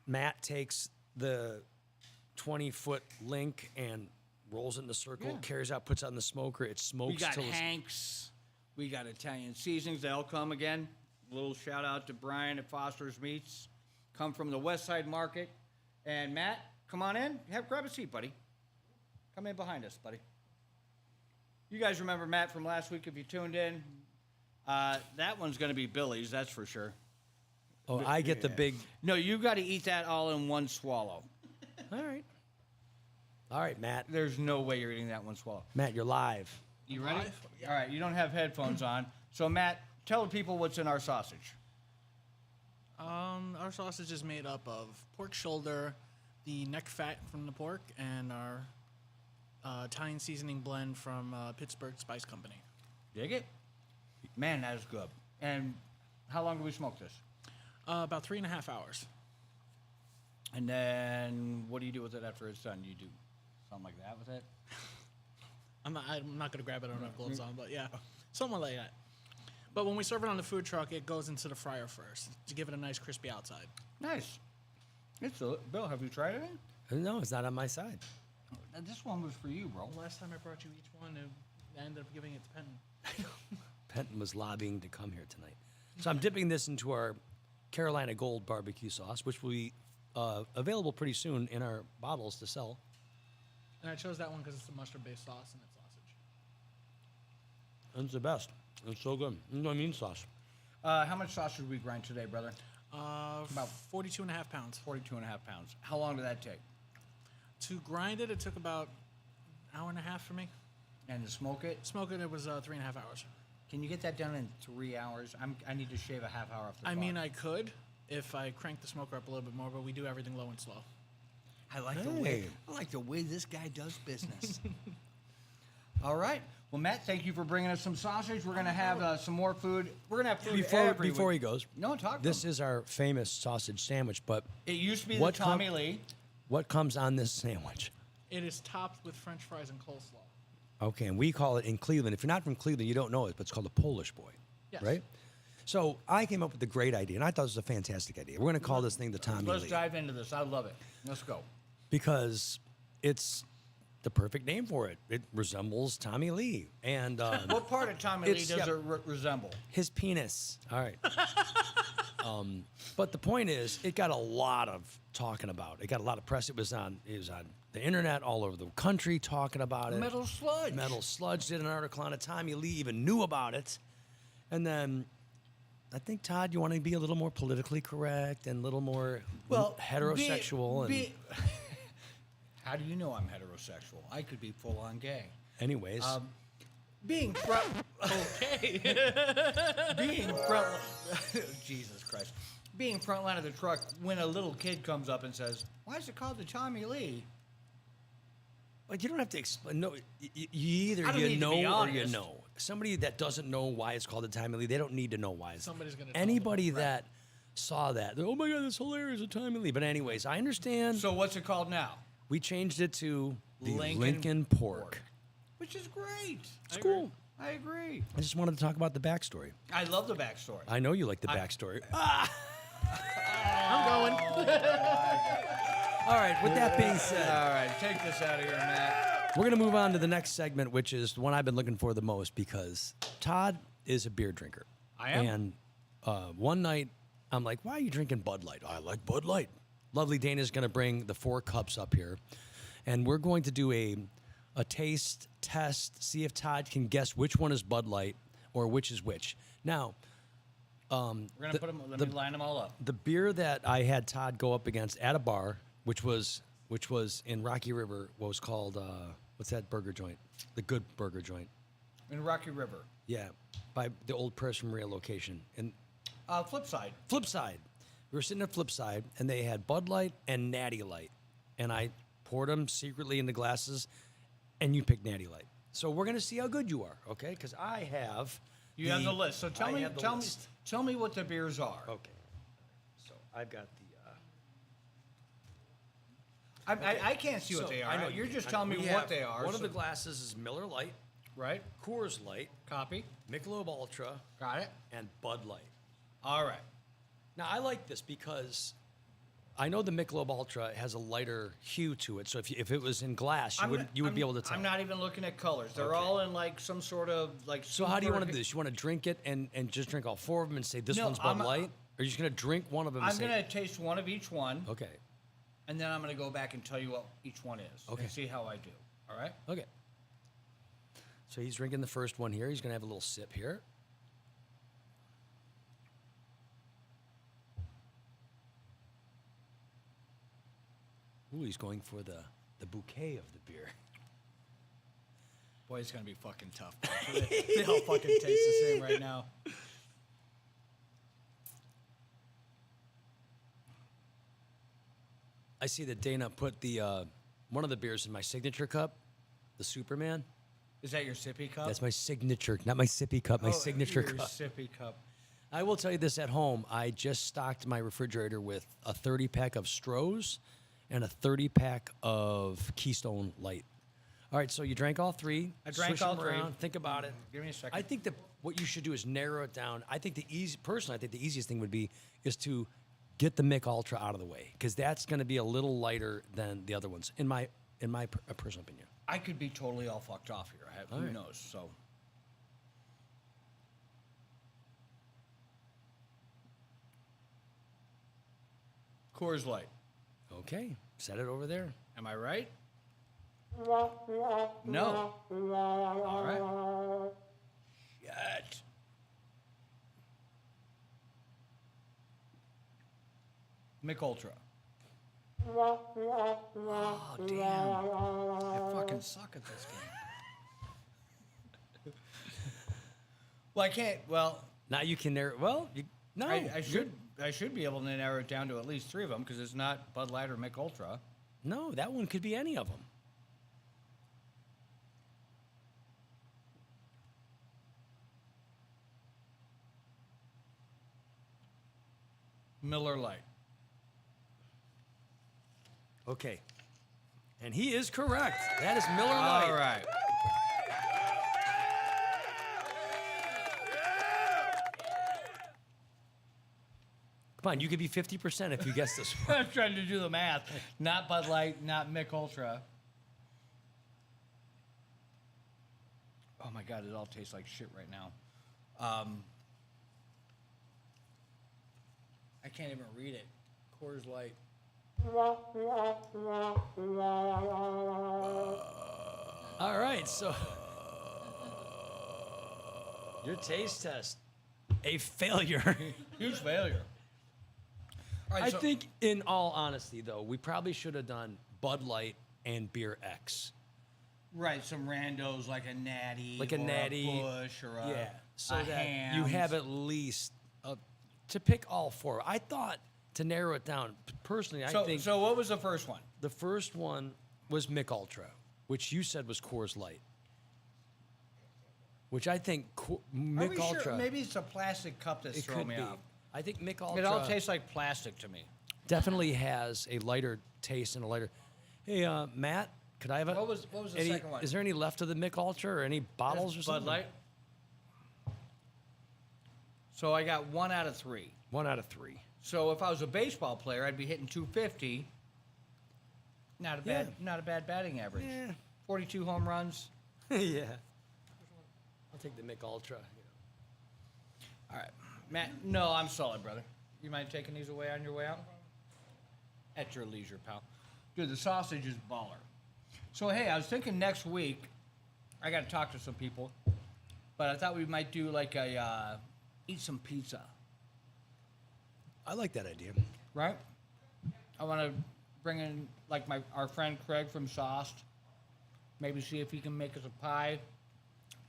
[SPEAKER 2] Matt takes the 20-foot link and rolls it in the circle,
[SPEAKER 1] Yeah.
[SPEAKER 2] carries out, puts it on the smoker. It smokes.
[SPEAKER 1] We got
[SPEAKER 2] till it's-
[SPEAKER 1] Hanks. We got Italian seasonings. They'll come again. A little shout out to Brian at Foster's Meats. Come from the West Side Market. And Matt, come on in. Grab a seat, buddy. Come in behind us, buddy. You guys remember Matt from last week if you tuned in. That one's going to be Billy's, that's for sure.
[SPEAKER 2] Oh, I get the big.
[SPEAKER 1] No, you got to eat that all in one swallow.
[SPEAKER 2] All right. All right, Matt.
[SPEAKER 1] There's no way you're eating that one swallow.
[SPEAKER 2] Matt, you're live.
[SPEAKER 1] You ready? All right, you don't have headphones on. So, Matt, tell the people what's in our sausage.
[SPEAKER 7] Our sausage is made up of pork shoulder, the neck fat from the pork, and our Italian seasoning blend from Pittsburgh Spice Company.
[SPEAKER 1] Dig it? Man, that is good. And how long do we smoke this?
[SPEAKER 7] About 3.5 hours.
[SPEAKER 1] And then what do you do with it after it's done? You do something like that with it?
[SPEAKER 7] I'm not going to grab it. I don't have gloves on, but yeah, something like that. But when we serve it on the food truck, it goes into the fryer first to give it a nice crispy outside.
[SPEAKER 1] Nice. Bill, have you tried it?
[SPEAKER 2] No, it's not on my side.
[SPEAKER 1] This one was for you, bro.
[SPEAKER 7] Last time I brought you each one, I ended up giving it to Penton.
[SPEAKER 2] Penton was lobbying to come here tonight. So I'm dipping this into our Carolina Gold barbecue sauce, which will be available pretty soon in our bottles to sell.
[SPEAKER 7] And I chose that one because it's a mustard-based sauce and it's sausage.
[SPEAKER 2] It's the best. It's so good. It's my mean sauce.
[SPEAKER 1] How much sausage did we grind today, brother?
[SPEAKER 7] About 42.5 pounds.
[SPEAKER 1] 42.5 pounds. How long did that take?
[SPEAKER 7] To grind it, it took about an hour and a half for me.
[SPEAKER 1] And to smoke it?
[SPEAKER 7] Smoking it was 3.5 hours.
[SPEAKER 1] Can you get that done in 3 hours? I need to shave a half hour off the
[SPEAKER 7] I
[SPEAKER 1] clock.
[SPEAKER 7] mean, I could if I cranked the smoker up a little bit more, but we do everything low and slow.
[SPEAKER 1] I like
[SPEAKER 2] Hey.
[SPEAKER 1] the way this guy does business. All right. Well, Matt, thank you for bringing us some sausage. We're gonna have some more food. We're gonna have food every
[SPEAKER 2] Before
[SPEAKER 1] week.
[SPEAKER 2] he goes,
[SPEAKER 1] No, talk.
[SPEAKER 2] this is our famous sausage sandwich, but
[SPEAKER 1] It used to be
[SPEAKER 2] What
[SPEAKER 1] the Tommy Lee.
[SPEAKER 2] what comes on this sandwich?
[SPEAKER 7] It is topped with French fries and coleslaw.
[SPEAKER 2] Okay, and we call it in Cleveland. If you're not from Cleveland, you don't know it, but it's called a Polish boy,
[SPEAKER 7] Yes.
[SPEAKER 2] right? So I came up with a great idea, and I thought it was a fantastic idea. We're going to call this thing the Tommy
[SPEAKER 1] Let's
[SPEAKER 2] Lee
[SPEAKER 1] dive into this. I love it. Let's go.
[SPEAKER 2] because it's the perfect name for it. It resembles Tommy Lee, and
[SPEAKER 1] What part of Tommy Lee
[SPEAKER 2] It's-
[SPEAKER 1] does
[SPEAKER 2] yeah.
[SPEAKER 1] it resemble?
[SPEAKER 2] his penis. All right. But the point is, it got a lot of talking about. It got a lot of press. It was on the internet all over the country talking about it.
[SPEAKER 1] Metal Sludge.
[SPEAKER 2] Metal Sludge did an article on it. Tommy Lee even knew about it. And then I think, Todd, you want to be a little more politically correct and a little more heterosexual.
[SPEAKER 1] How do you know I'm heterosexual? I could be full on gay.
[SPEAKER 2] Anyways,
[SPEAKER 1] Being front.
[SPEAKER 7] Okay.
[SPEAKER 1] Being front. Jesus Christ. Being front line of the truck when a little kid comes up and says, "Why is it called the Tommy Lee?"
[SPEAKER 2] but you don't have to explain. No, either
[SPEAKER 1] I don't
[SPEAKER 2] you
[SPEAKER 1] need to
[SPEAKER 2] know
[SPEAKER 1] be
[SPEAKER 2] or you
[SPEAKER 1] honest.
[SPEAKER 2] know. Somebody that doesn't know why it's called the Tommy Lee, they don't need to know why.
[SPEAKER 7] Somebody's gonna tell
[SPEAKER 2] Anybody that saw that, they're, oh my God, that's hilarious, a Tommy Lee. But anyways, I understand.
[SPEAKER 1] So what's it called now?
[SPEAKER 2] We changed it to the
[SPEAKER 1] Lincoln
[SPEAKER 2] Lincoln Pork.
[SPEAKER 1] Which is great.
[SPEAKER 2] It's cool.
[SPEAKER 1] I agree.
[SPEAKER 2] I just wanted to talk about the backstory.
[SPEAKER 1] I love the backstory.
[SPEAKER 2] I know you like the backstory.
[SPEAKER 7] I'm going.
[SPEAKER 2] All right, with that being said,
[SPEAKER 1] All right, take this out of here, Matt.
[SPEAKER 2] we're going to move on to the next segment, which is the one I've been looking for the most because Todd is a beer drinker.
[SPEAKER 1] I am.
[SPEAKER 2] And one night, I'm like, why are you drinking Bud Light? I like Bud Light. Lovely Dana's going to bring the 4 cups up here, and we're going to do a taste test, see if Todd can guess which one is Bud Light or which is which. Now,
[SPEAKER 1] We're gonna put them. Let me line them all up.
[SPEAKER 2] the beer that I had Todd go up against at a bar, which was in Rocky River, was called what's that burger joint? The Good Burger Joint.
[SPEAKER 1] In Rocky River.
[SPEAKER 2] Yeah, by the old Press from Maria location. And
[SPEAKER 1] Flip side.
[SPEAKER 2] Flipside, we were sitting at Flipside, and they had Bud Light and Natty Light, and I poured them secretly into glasses, and you picked Natty Light. So we're gonna see how good you are, okay? Because I have.
[SPEAKER 1] You have the list. So
[SPEAKER 2] I have the
[SPEAKER 1] tell
[SPEAKER 2] list.
[SPEAKER 1] me what the beers are.
[SPEAKER 2] Okay. So I've got the.
[SPEAKER 1] I can't see what
[SPEAKER 2] So,
[SPEAKER 1] they are.
[SPEAKER 2] I know
[SPEAKER 1] You're
[SPEAKER 2] you
[SPEAKER 1] just
[SPEAKER 2] can.
[SPEAKER 1] telling me
[SPEAKER 2] We
[SPEAKER 1] what
[SPEAKER 2] have-
[SPEAKER 1] they are.
[SPEAKER 2] One of
[SPEAKER 1] so-
[SPEAKER 2] the glasses is Miller Lite,
[SPEAKER 1] right.
[SPEAKER 2] Coors Light,
[SPEAKER 1] Copy.
[SPEAKER 2] Michelob Ultra,
[SPEAKER 1] Got it.
[SPEAKER 2] and Bud Light.
[SPEAKER 1] All right.
[SPEAKER 2] Now I like this because I know the Michelob Ultra has a lighter hue to it. So if it was in glass, you would be able to tell.
[SPEAKER 1] I'm not even looking at colors. They're
[SPEAKER 2] Okay.
[SPEAKER 1] all in like some sort of like.
[SPEAKER 2] So how do you want to
[SPEAKER 1] super-
[SPEAKER 2] do this? You want to drink it and just drink all 4 of them and say this
[SPEAKER 1] No,
[SPEAKER 2] one's Bud
[SPEAKER 1] I'm-
[SPEAKER 2] Light? Or are you just going to drink one of them and
[SPEAKER 1] I'm
[SPEAKER 2] say,
[SPEAKER 1] gonna taste one of each one,
[SPEAKER 2] okay,
[SPEAKER 1] and then I'm gonna go back and tell you what each one is.
[SPEAKER 2] Okay.
[SPEAKER 1] And see how I do. All right.
[SPEAKER 2] okay. So he's drinking the first one here. He's going to have a little sip here. Ooh, he's going for the bouquet of the beer.
[SPEAKER 1] Boy, it's gonna be fucking tough. They all fucking taste the same right now.
[SPEAKER 2] I see that Dana put the one of the beers in my signature cup, the Superman.
[SPEAKER 1] Is that your sippy cup?
[SPEAKER 2] That's my signature, not my sippy cup, my signature
[SPEAKER 1] your
[SPEAKER 2] cup.
[SPEAKER 1] sippy cup.
[SPEAKER 2] I will tell you this at home. I just stocked my refrigerator with a 30-pack of Stroh's and a 30-pack of Keystone Light. All right, so you drank all 3.
[SPEAKER 1] I drank
[SPEAKER 2] Swish
[SPEAKER 1] all
[SPEAKER 2] them
[SPEAKER 1] 3.
[SPEAKER 2] around, think about it.
[SPEAKER 1] Give me a second.
[SPEAKER 2] I think that what you should do is narrow it down. I think the easiest thing would be is to get the Mick Ultra out of the way because that's going to be a little lighter than the other ones, in my personal opinion.
[SPEAKER 1] I could be totally all fucked off here. Who
[SPEAKER 2] right.
[SPEAKER 1] knows? So. Coors Light.
[SPEAKER 2] Okay, set it over there.
[SPEAKER 1] Am I right? No. All right. Shit. Mick Ultra. Oh, damn. I fucking suck at this game. Well, I can't. Well,
[SPEAKER 2] Now you can narrow. Well, no,
[SPEAKER 1] I should be able to narrow it down to at least 3 of them because it's not Bud Light or Mick Ultra.
[SPEAKER 2] No, that one could be any of them.
[SPEAKER 1] Miller Lite.
[SPEAKER 2] Okay. And he is correct. That is Miller Lite.
[SPEAKER 1] All right.
[SPEAKER 2] Come on, you could be 50% if you guess this one.
[SPEAKER 1] I'm trying to do the math. Not Bud Light, not Mick Ultra. Oh my God, it all tastes like shit right now. I can't even read it. Coors Light.
[SPEAKER 2] All right, so your taste test, a failure.
[SPEAKER 1] Huge failure. All right,
[SPEAKER 2] I
[SPEAKER 1] so-
[SPEAKER 2] think, in all honesty, though, we probably should have done Bud Light and Beer X.
[SPEAKER 1] Right, some randos like a Natty,
[SPEAKER 2] Like a
[SPEAKER 1] or
[SPEAKER 2] Natty,
[SPEAKER 1] a Bush, or a
[SPEAKER 2] Yeah, so
[SPEAKER 1] a
[SPEAKER 2] that you
[SPEAKER 1] Hamm's.
[SPEAKER 2] have at least to pick all 4. I thought to narrow it down, personally, I think
[SPEAKER 1] So what was the first one?
[SPEAKER 2] the first one was Mick Ultra, which you said was Coors Light. Which I think
[SPEAKER 1] Are
[SPEAKER 2] Mick
[SPEAKER 1] we
[SPEAKER 2] Ultra.
[SPEAKER 1] sure? Maybe it's a plastic cup that's
[SPEAKER 2] it
[SPEAKER 1] throwing
[SPEAKER 2] could
[SPEAKER 1] me
[SPEAKER 2] be.
[SPEAKER 1] off.
[SPEAKER 2] I think Mick Ultra
[SPEAKER 1] It all tastes like plastic to me.
[SPEAKER 2] definitely has a lighter taste and a lighter. Hey, Matt, could I have a?
[SPEAKER 1] What was the
[SPEAKER 2] any,
[SPEAKER 1] second one?
[SPEAKER 2] Is there any left of the Mick Ultra or any bottles or
[SPEAKER 1] Bud
[SPEAKER 2] something?
[SPEAKER 1] Light. So I got 1 out of 3.
[SPEAKER 2] 1 out of 3.
[SPEAKER 1] So if I was a baseball player, I'd be hitting 250. Not a bad batting average.
[SPEAKER 2] Yeah.
[SPEAKER 1] 42 home runs.
[SPEAKER 2] Yeah. I'll take the Mick Ultra.
[SPEAKER 1] All right, Matt. No, I'm solid, brother. You mind taking these away on your way out? At your leisure, pal. Dude, the sausage is baller. So hey, I was thinking next week. I got to talk to some people, but I thought we might do like a eat some pizza.
[SPEAKER 2] I like that idea.
[SPEAKER 1] Right? I want to bring in like our friend Craig from Sauced. Maybe see if he can make us a pie.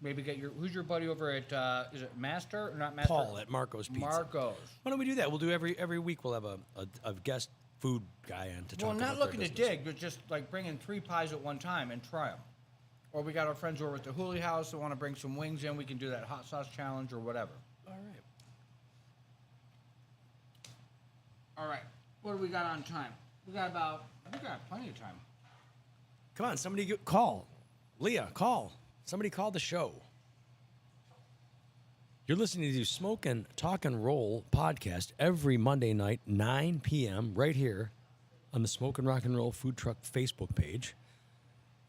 [SPEAKER 1] Maybe get who's your buddy over at is it Master or not Master?
[SPEAKER 2] Paul at Marco's Pizza.
[SPEAKER 1] Marco's.
[SPEAKER 2] Why don't we do that? We'll do every week. We'll have a guest food guy in to talk
[SPEAKER 1] Well,
[SPEAKER 2] about
[SPEAKER 1] not
[SPEAKER 2] their
[SPEAKER 1] looking to
[SPEAKER 2] business.
[SPEAKER 1] dig, but just like bring in 3 pies at one time and try them. Or we got our friends over at the Hooli House that want to bring some wings in. We can do that hot sauce challenge or whatever.
[SPEAKER 2] All right.
[SPEAKER 1] All right. What do we got on time? We got plenty of time.
[SPEAKER 2] Come on, somebody call. Leah, call. Somebody call the show. You're listening to Smokin' Talk and Roll podcast every Monday night, 9 p.m. right here on the Smokin' Rock and Roll Food Truck Facebook page.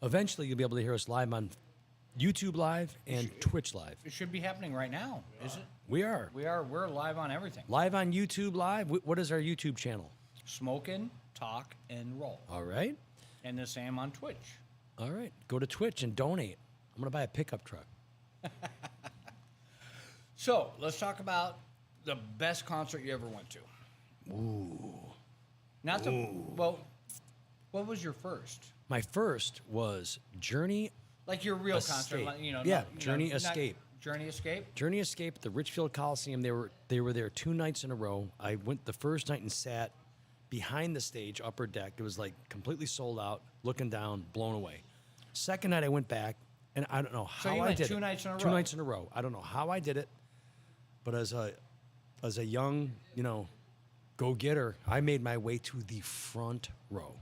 [SPEAKER 2] Eventually, you'll be able to hear us live on YouTube Live and Twitch Live.
[SPEAKER 1] It should be happening right now, is it?
[SPEAKER 2] We are.
[SPEAKER 1] We're live on everything.
[SPEAKER 2] Live on YouTube Live. What is our YouTube channel?
[SPEAKER 1] Smokin', Talk, and Roll.
[SPEAKER 2] All right.
[SPEAKER 1] And the same on Twitch.
[SPEAKER 2] All right. Go to Twitch and donate. I'm going to buy a pickup truck.
[SPEAKER 1] So let's talk about the best concert you ever went to.
[SPEAKER 2] Ooh.
[SPEAKER 1] Not the well. What was your first?
[SPEAKER 2] My first was Journey
[SPEAKER 1] Like your real concert,
[SPEAKER 2] Escape.
[SPEAKER 1] like, you know?
[SPEAKER 2] Yeah,
[SPEAKER 1] not-
[SPEAKER 2] Journey
[SPEAKER 1] not-
[SPEAKER 2] Escape.
[SPEAKER 1] Journey Escape.
[SPEAKER 2] Journey Escape at the Richfield Coliseum. They were there 2 nights in a row. I went the first night and sat behind the stage, upper deck. It was like completely sold out, looking down, blown away. Second night I went back, and I don't know how
[SPEAKER 1] you
[SPEAKER 2] I
[SPEAKER 1] went
[SPEAKER 2] did
[SPEAKER 1] 2
[SPEAKER 2] it.
[SPEAKER 1] nights in a
[SPEAKER 2] Two
[SPEAKER 1] row.
[SPEAKER 2] nights in a row. I don't know how I did it, but as a young, go-getter, I made my way to the front row.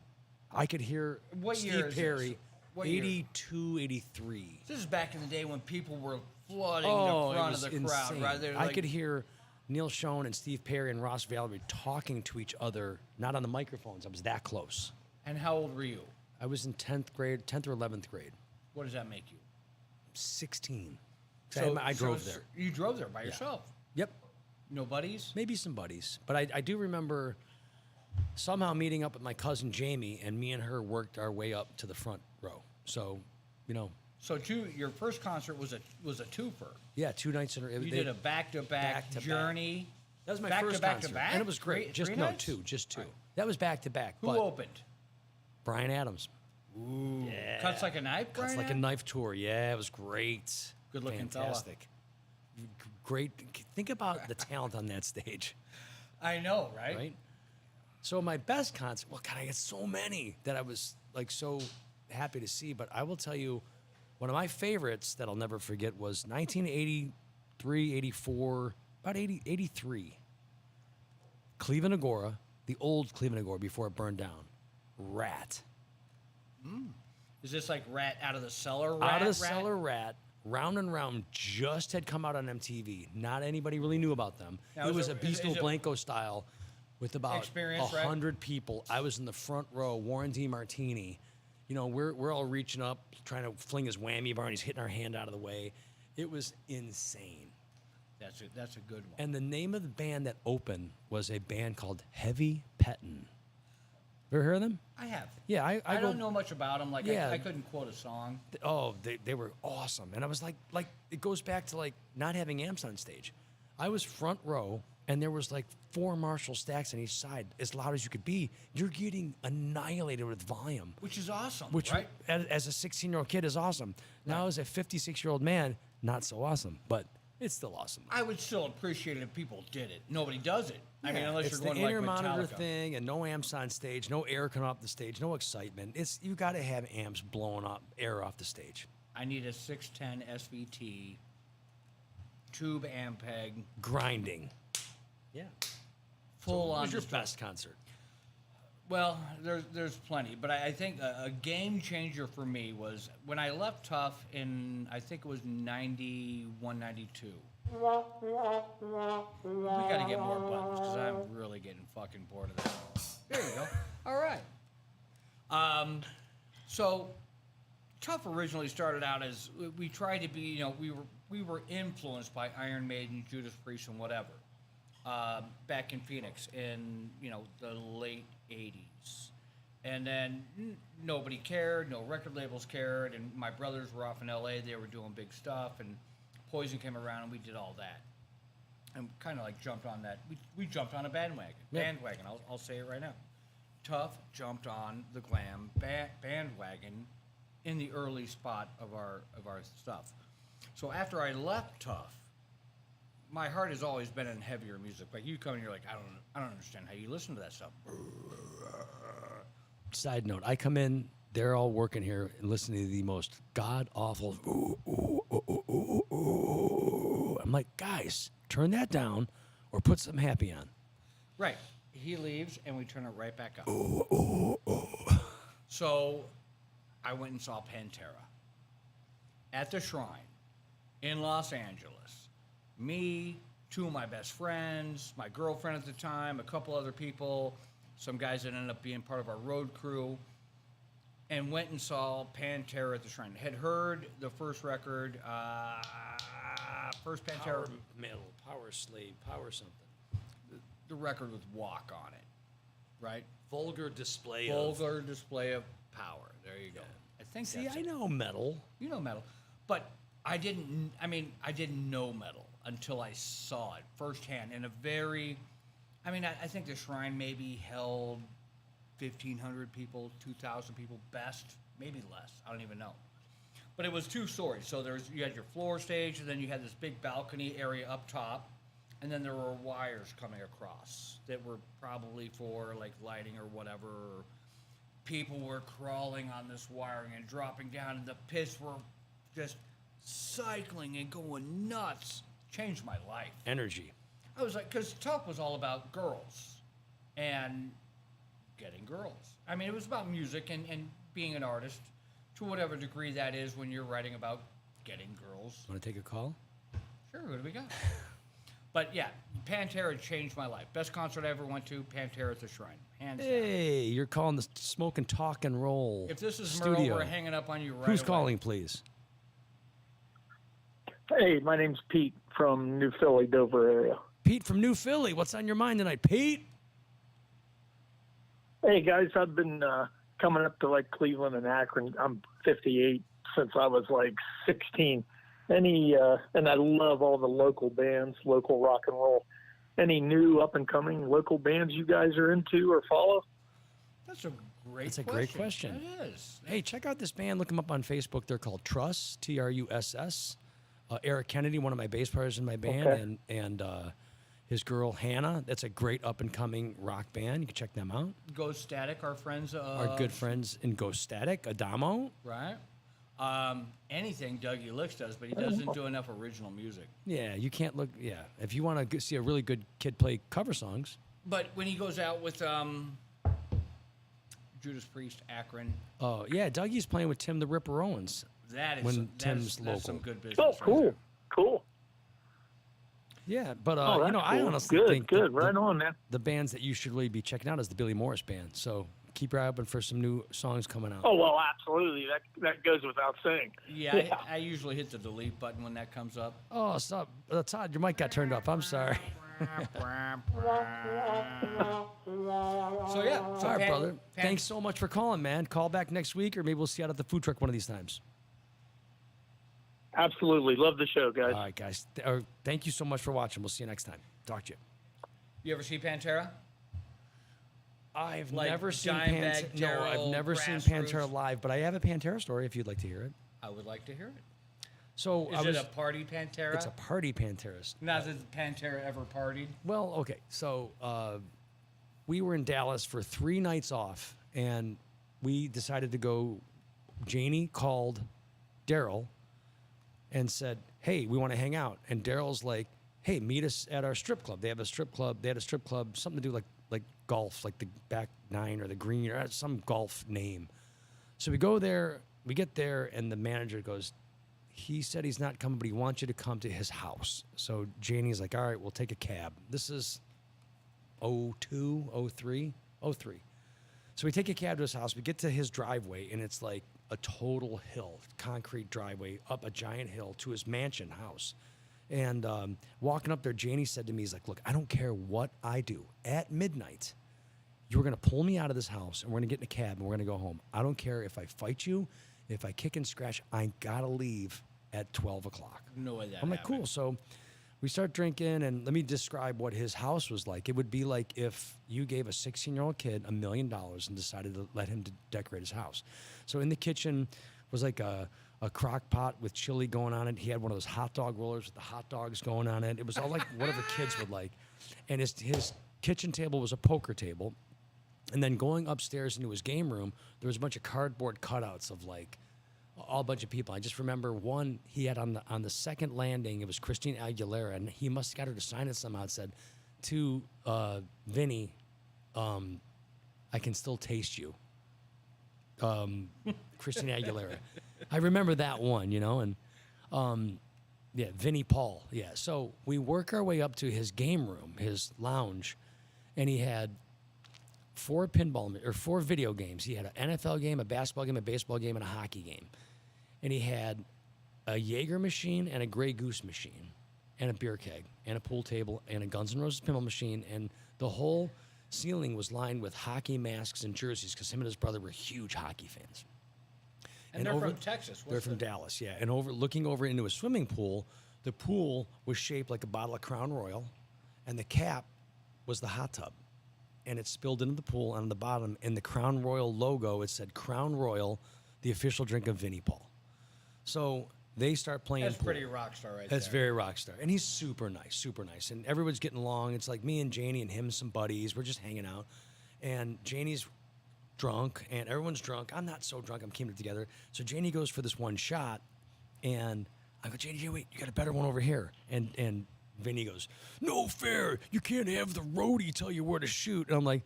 [SPEAKER 2] I could hear
[SPEAKER 1] What
[SPEAKER 2] Steve
[SPEAKER 1] year is this?
[SPEAKER 2] Perry,
[SPEAKER 1] What year?
[SPEAKER 2] 82, 83.
[SPEAKER 1] This is back in the day when people were flooding
[SPEAKER 2] Oh,
[SPEAKER 1] the
[SPEAKER 2] it
[SPEAKER 1] front
[SPEAKER 2] was
[SPEAKER 1] of the
[SPEAKER 2] insane.
[SPEAKER 1] crowd, right? They're
[SPEAKER 2] I
[SPEAKER 1] like-
[SPEAKER 2] could hear Neil Schon and Steve Perry and Ross Valerie talking to each other, not on the microphones. I was that close.
[SPEAKER 1] And how old were you?
[SPEAKER 2] I was in 10th grade, 10th or 11th grade.
[SPEAKER 1] What does that make you?
[SPEAKER 2] 16. I drove there.
[SPEAKER 1] You drove there by yourself.
[SPEAKER 2] Yep.
[SPEAKER 1] No buddies?
[SPEAKER 2] Maybe some buddies. But I do remember somehow meeting up with my cousin Jamie, and me and her worked our way up to the front row. So,
[SPEAKER 1] So your first concert was a twofer.
[SPEAKER 2] yeah, 2 nights in a row.
[SPEAKER 1] You did a back-to-back
[SPEAKER 2] back-to-back.
[SPEAKER 1] Journey.
[SPEAKER 2] That was my
[SPEAKER 1] back
[SPEAKER 2] first
[SPEAKER 1] to back
[SPEAKER 2] concert,
[SPEAKER 1] to back?
[SPEAKER 2] and it was great.
[SPEAKER 1] Three nights?
[SPEAKER 2] Just two.
[SPEAKER 1] Right.
[SPEAKER 2] That was back to back.
[SPEAKER 1] Who
[SPEAKER 2] but
[SPEAKER 1] opened?
[SPEAKER 2] Brian Adams.
[SPEAKER 1] Ooh. Yeah. Cuts Like a Knife,
[SPEAKER 2] Cuts
[SPEAKER 1] Brian?
[SPEAKER 2] like a knife tour. Yeah, it was great.
[SPEAKER 1] Good-looking fella.
[SPEAKER 2] Fantastic. Great. Think about the talent on that stage,
[SPEAKER 1] I know, right?
[SPEAKER 2] right? So my best concert. Well, God, I got so many that I was like so happy to see. But I will tell you, one of my favorites that I'll never forget was 1983, 84, about 83. Cleveland Agora, the old Cleveland Agora before it burned down. Rat.
[SPEAKER 1] Is this like Rat Out of the Cellar Rat?
[SPEAKER 2] Out of the Cellar Rat, Round and Round just had come out on MTV. Not anybody really knew about them.
[SPEAKER 1] Now,
[SPEAKER 2] it
[SPEAKER 1] is
[SPEAKER 2] was
[SPEAKER 1] it-
[SPEAKER 2] a Beastie
[SPEAKER 1] is it-
[SPEAKER 2] Blanco style with about
[SPEAKER 1] Experience, right?
[SPEAKER 2] 100 people. I was in the front row, Warren D. Martini. We're all reaching up, trying to fling his whammy bar, and he's hitting our hand out of the way. It was insane.
[SPEAKER 1] That's a good one.
[SPEAKER 2] And the name of the band that opened was a band called Heavy Pettin'. Ever heard of them?
[SPEAKER 1] I have.
[SPEAKER 2] Yeah, I
[SPEAKER 1] I
[SPEAKER 2] go-
[SPEAKER 1] don't know much about them. Like
[SPEAKER 2] Yeah.
[SPEAKER 1] I couldn't quote a song.
[SPEAKER 2] Oh, they were awesome. And I was like it goes back to like not having amps on stage. I was front row and there was like 4 Marshall stacks on each side, as loud as you could be. You're getting annihilated with volume.
[SPEAKER 1] Which is awesome,
[SPEAKER 2] Which
[SPEAKER 1] right?
[SPEAKER 2] as a 16-year-old kid is awesome. Now as a 56-year-old man, not so awesome, but it's still awesome.
[SPEAKER 1] I would still appreciate it if people did it. Nobody does it. I mean,
[SPEAKER 2] Yeah,
[SPEAKER 1] unless
[SPEAKER 2] it's
[SPEAKER 1] you're going
[SPEAKER 2] the
[SPEAKER 1] to like
[SPEAKER 2] inner monitor
[SPEAKER 1] Metallica.
[SPEAKER 2] thing and no amps on stage, no air coming off the stage, no excitement. You got to have amps blowing up air off the stage.
[SPEAKER 1] I need a 610 SVT, tube Ampeg,
[SPEAKER 2] Grinding. Yeah.
[SPEAKER 1] full
[SPEAKER 2] What
[SPEAKER 1] on.
[SPEAKER 2] was your
[SPEAKER 1] distortion.
[SPEAKER 2] best concert?
[SPEAKER 1] Well, there's plenty, but I think a game changer for me was when I left Tough in, I think it was 91, 92. We got to get more buttons because I'm really getting fucking bored of this. There you go. All right. So Tough originally started out as we tried to be, you know, we were influenced by Iron Maiden, Judas Priest, and whatever. Back in Phoenix in, you know, the late 80s. And then nobody cared, no record labels cared, and my brothers were off in LA, they were doing big stuff, and Poison came around and we did all that. And kind of like jumped on that. We jumped on a bandwagon. I'll say it right now. Tough jumped on the glam bandwagon in the early spot of our stuff. So after I left Tough, my heart has always been in heavier music. Like you come and you're like, I don't understand how you listen to that stuff.
[SPEAKER 2] Side note, I come in, they're all working here and listening to the most god awful. I'm like, guys, turn that down or put some happy on.
[SPEAKER 1] Right. He leaves and we turn it right back up. So I went and saw Pantera at the Shrine in Los Angeles. Me, two of my best friends, my girlfriend at the time, a couple other people, some guys that ended up being part of our road crew, and went and saw Pantera at the Shrine. Had heard the first record, first Pantera.
[SPEAKER 2] Power metal, power slave, power something.
[SPEAKER 1] The record with Walk on it, right?
[SPEAKER 2] Vulgar display
[SPEAKER 1] Vulgar display of power. There you go. I think
[SPEAKER 2] See,
[SPEAKER 1] that's
[SPEAKER 2] I
[SPEAKER 1] it.
[SPEAKER 2] know metal.
[SPEAKER 1] You know metal. But I didn't know metal until I saw it firsthand in a very, I think the Shrine maybe held 1,500 people, 2,000 people, best, maybe less. I don't even know. But it was two stories. So you had your floor stage, and then you had this big balcony area up top, and then there were wires coming across that were probably for like lighting or whatever. People were crawling on this wiring and dropping down, and the pits were just cycling and going nuts. Changed my life.
[SPEAKER 2] Energy.
[SPEAKER 1] I was like, because Tough was all about girls and getting girls. I mean, it was about music and being an artist to whatever degree that is when you're writing about getting girls.
[SPEAKER 2] Want to take a call?
[SPEAKER 1] Sure, what do we got? But yeah, Pantera changed my life. Best concert I ever went to, Pantera at the Shrine. Hands down.
[SPEAKER 2] Hey, you're calling the Smokin' Talk and Roll
[SPEAKER 1] If this is
[SPEAKER 2] studio.
[SPEAKER 1] Merle, we're hanging up on you right
[SPEAKER 2] Who's
[SPEAKER 1] away.
[SPEAKER 2] calling, please?
[SPEAKER 8] Hey, my name's Pete from New Philly, Dover area.
[SPEAKER 2] Pete from New Philly. What's on your mind tonight, Pete?
[SPEAKER 8] Hey, guys, I've been coming up to like Cleveland and Akron. I'm 58 since I was like 16. And I love all the local bands, local rock and roll. Any new up and coming local bands you guys are into or follow?
[SPEAKER 1] That's a great
[SPEAKER 2] That's a great question.
[SPEAKER 1] It is.
[SPEAKER 2] Hey, check out this band. Look them up on Facebook. They're called Truss, Truss. Eric Kennedy, one of my bass players in my band,
[SPEAKER 8] Okay.
[SPEAKER 2] and his girl Hannah. That's a great up and coming rock band. You can check them out.
[SPEAKER 1] Ghost Static, our friends.
[SPEAKER 2] Our good friends in Ghost Static, Adamo.
[SPEAKER 1] Right. Anything Dougie Licks does, but he doesn't do enough original music.
[SPEAKER 2] Yeah, you can't look. Yeah, if you want to see a really good kid play cover songs.
[SPEAKER 1] But when he goes out with Judas Priest, Akron,
[SPEAKER 2] Oh yeah, Dougie's playing with Tim the Ripper Owens.
[SPEAKER 1] that is
[SPEAKER 2] When
[SPEAKER 1] some,
[SPEAKER 2] Tim's
[SPEAKER 1] that's some
[SPEAKER 2] local.
[SPEAKER 1] good business.
[SPEAKER 8] Oh,
[SPEAKER 1] right
[SPEAKER 8] cool,
[SPEAKER 1] there.
[SPEAKER 8] cool.
[SPEAKER 2] Yeah, but
[SPEAKER 8] Oh, that's
[SPEAKER 2] I
[SPEAKER 8] cool.
[SPEAKER 2] honestly
[SPEAKER 8] good,
[SPEAKER 2] think
[SPEAKER 8] good. Right on, man.
[SPEAKER 2] the bands that you should really be checking out is the Billy Morris band. So keep your eye open for some new songs coming out.
[SPEAKER 8] Oh, well, absolutely. That goes without saying.
[SPEAKER 1] Yeah, I usually hit the delete button when that comes up.
[SPEAKER 2] Oh, stop, Todd, your mic got turned off. I'm sorry.
[SPEAKER 1] So yeah,
[SPEAKER 2] All right, brother. Thanks so much for calling, man. Call back next week, or maybe we'll see you out at the food truck one of these times.
[SPEAKER 8] Absolutely. Love the show, guys.
[SPEAKER 2] All right, guys. Thank you so much for watching. We'll see you next time. Talk to you.
[SPEAKER 1] You ever see Pantera?
[SPEAKER 2] I've
[SPEAKER 1] Like
[SPEAKER 2] never seen
[SPEAKER 1] Dimebag
[SPEAKER 2] Pantera. No, I've
[SPEAKER 1] Darrell,
[SPEAKER 2] never seen
[SPEAKER 1] Grassroots?
[SPEAKER 2] Pantera live, but I have a Pantera story if you'd like to hear it.
[SPEAKER 1] I would like to hear it.
[SPEAKER 2] So
[SPEAKER 1] Is it a party Pantera?
[SPEAKER 2] It's a party Pantera.
[SPEAKER 1] Not that Pantera ever partied.
[SPEAKER 2] Well, okay. So we were in Dallas for 3 nights off, and we decided to go. Janie called Daryl and said, "Hey, we want to hang out." And Daryl's like, "Hey, meet us at our strip club." They have a strip club. They had a strip club, something to do like golf, like the back nine or the green or some golf name. So we go there. We get there, and the manager goes, he said he's not coming, but he wants you to come to his house. So Janie's like, all right, we'll take a cab. This is 02, 03, 03. So we take a cab to his house. We get to his driveway, and it's like a total hill, concrete driveway up a giant hill to his mansion house. And walking up there, Janie said to me, he's like, look, I don't care what I do. At midnight, you're going to pull me out of this house, and we're going to get in a cab, and we're going to go home. I don't care if I fight you, if I kick and scratch, I got to leave at 12 o'clock.
[SPEAKER 1] No way that
[SPEAKER 2] I'm like,
[SPEAKER 1] happened.
[SPEAKER 2] cool. So we start drinking, and let me describe what his house was like. It would be like if you gave a 16-year-old kid $1 million and decided to let him decorate his house. So in the kitchen was like a crock pot with chili going on it. He had one of those hot dog rollers with the hot dogs going on it. It was all like whatever kids would like. And his kitchen table was a poker table. And then going upstairs into his game room, there was a bunch of cardboard cutouts of like all a bunch of people. I just remember one he had on the second landing. It was Christina Aguilera, and he must have got her to sign it somehow. It said, to Vinny, I can still taste you. Christina Aguilera. I remember that one, you know, and yeah, Vinnie Paul. Yeah. So we work our way up to his game room, his lounge, and he had 4 video games. He had an NFL game, a basketball game, a baseball game, and a hockey game. And he had a Jaeger machine and a Grey Goose machine and a beer keg and a pool table and a Guns N' Roses pinball machine. And the whole ceiling was lined with hockey masks and jerseys because him and his brother were huge hockey fans.
[SPEAKER 1] And they're from Texas.
[SPEAKER 2] They're from Dallas, yeah. And looking over into a swimming pool, the pool was shaped like a bottle of Crown Royal, and the cap was the hot tub. And it spilled into the pool, and on the bottom, in the Crown Royal logo, it said Crown Royal, the official drink of Vinnie Paul. So they start playing
[SPEAKER 1] That's
[SPEAKER 2] pool.
[SPEAKER 1] pretty rock star right there.
[SPEAKER 2] That's very rock star. And he's super nice, super nice. And everyone's getting along. It's like me and Janie and him and some buddies. We're just hanging out. And Janie's drunk, and everyone's drunk. I'm not so drunk. I'm keeping it together. So Janie goes for this one shot, and I go, Janie, wait, you got a better one over here. And Vinny goes, no fair. You can't have the roadie tell you where to shoot. And I'm like,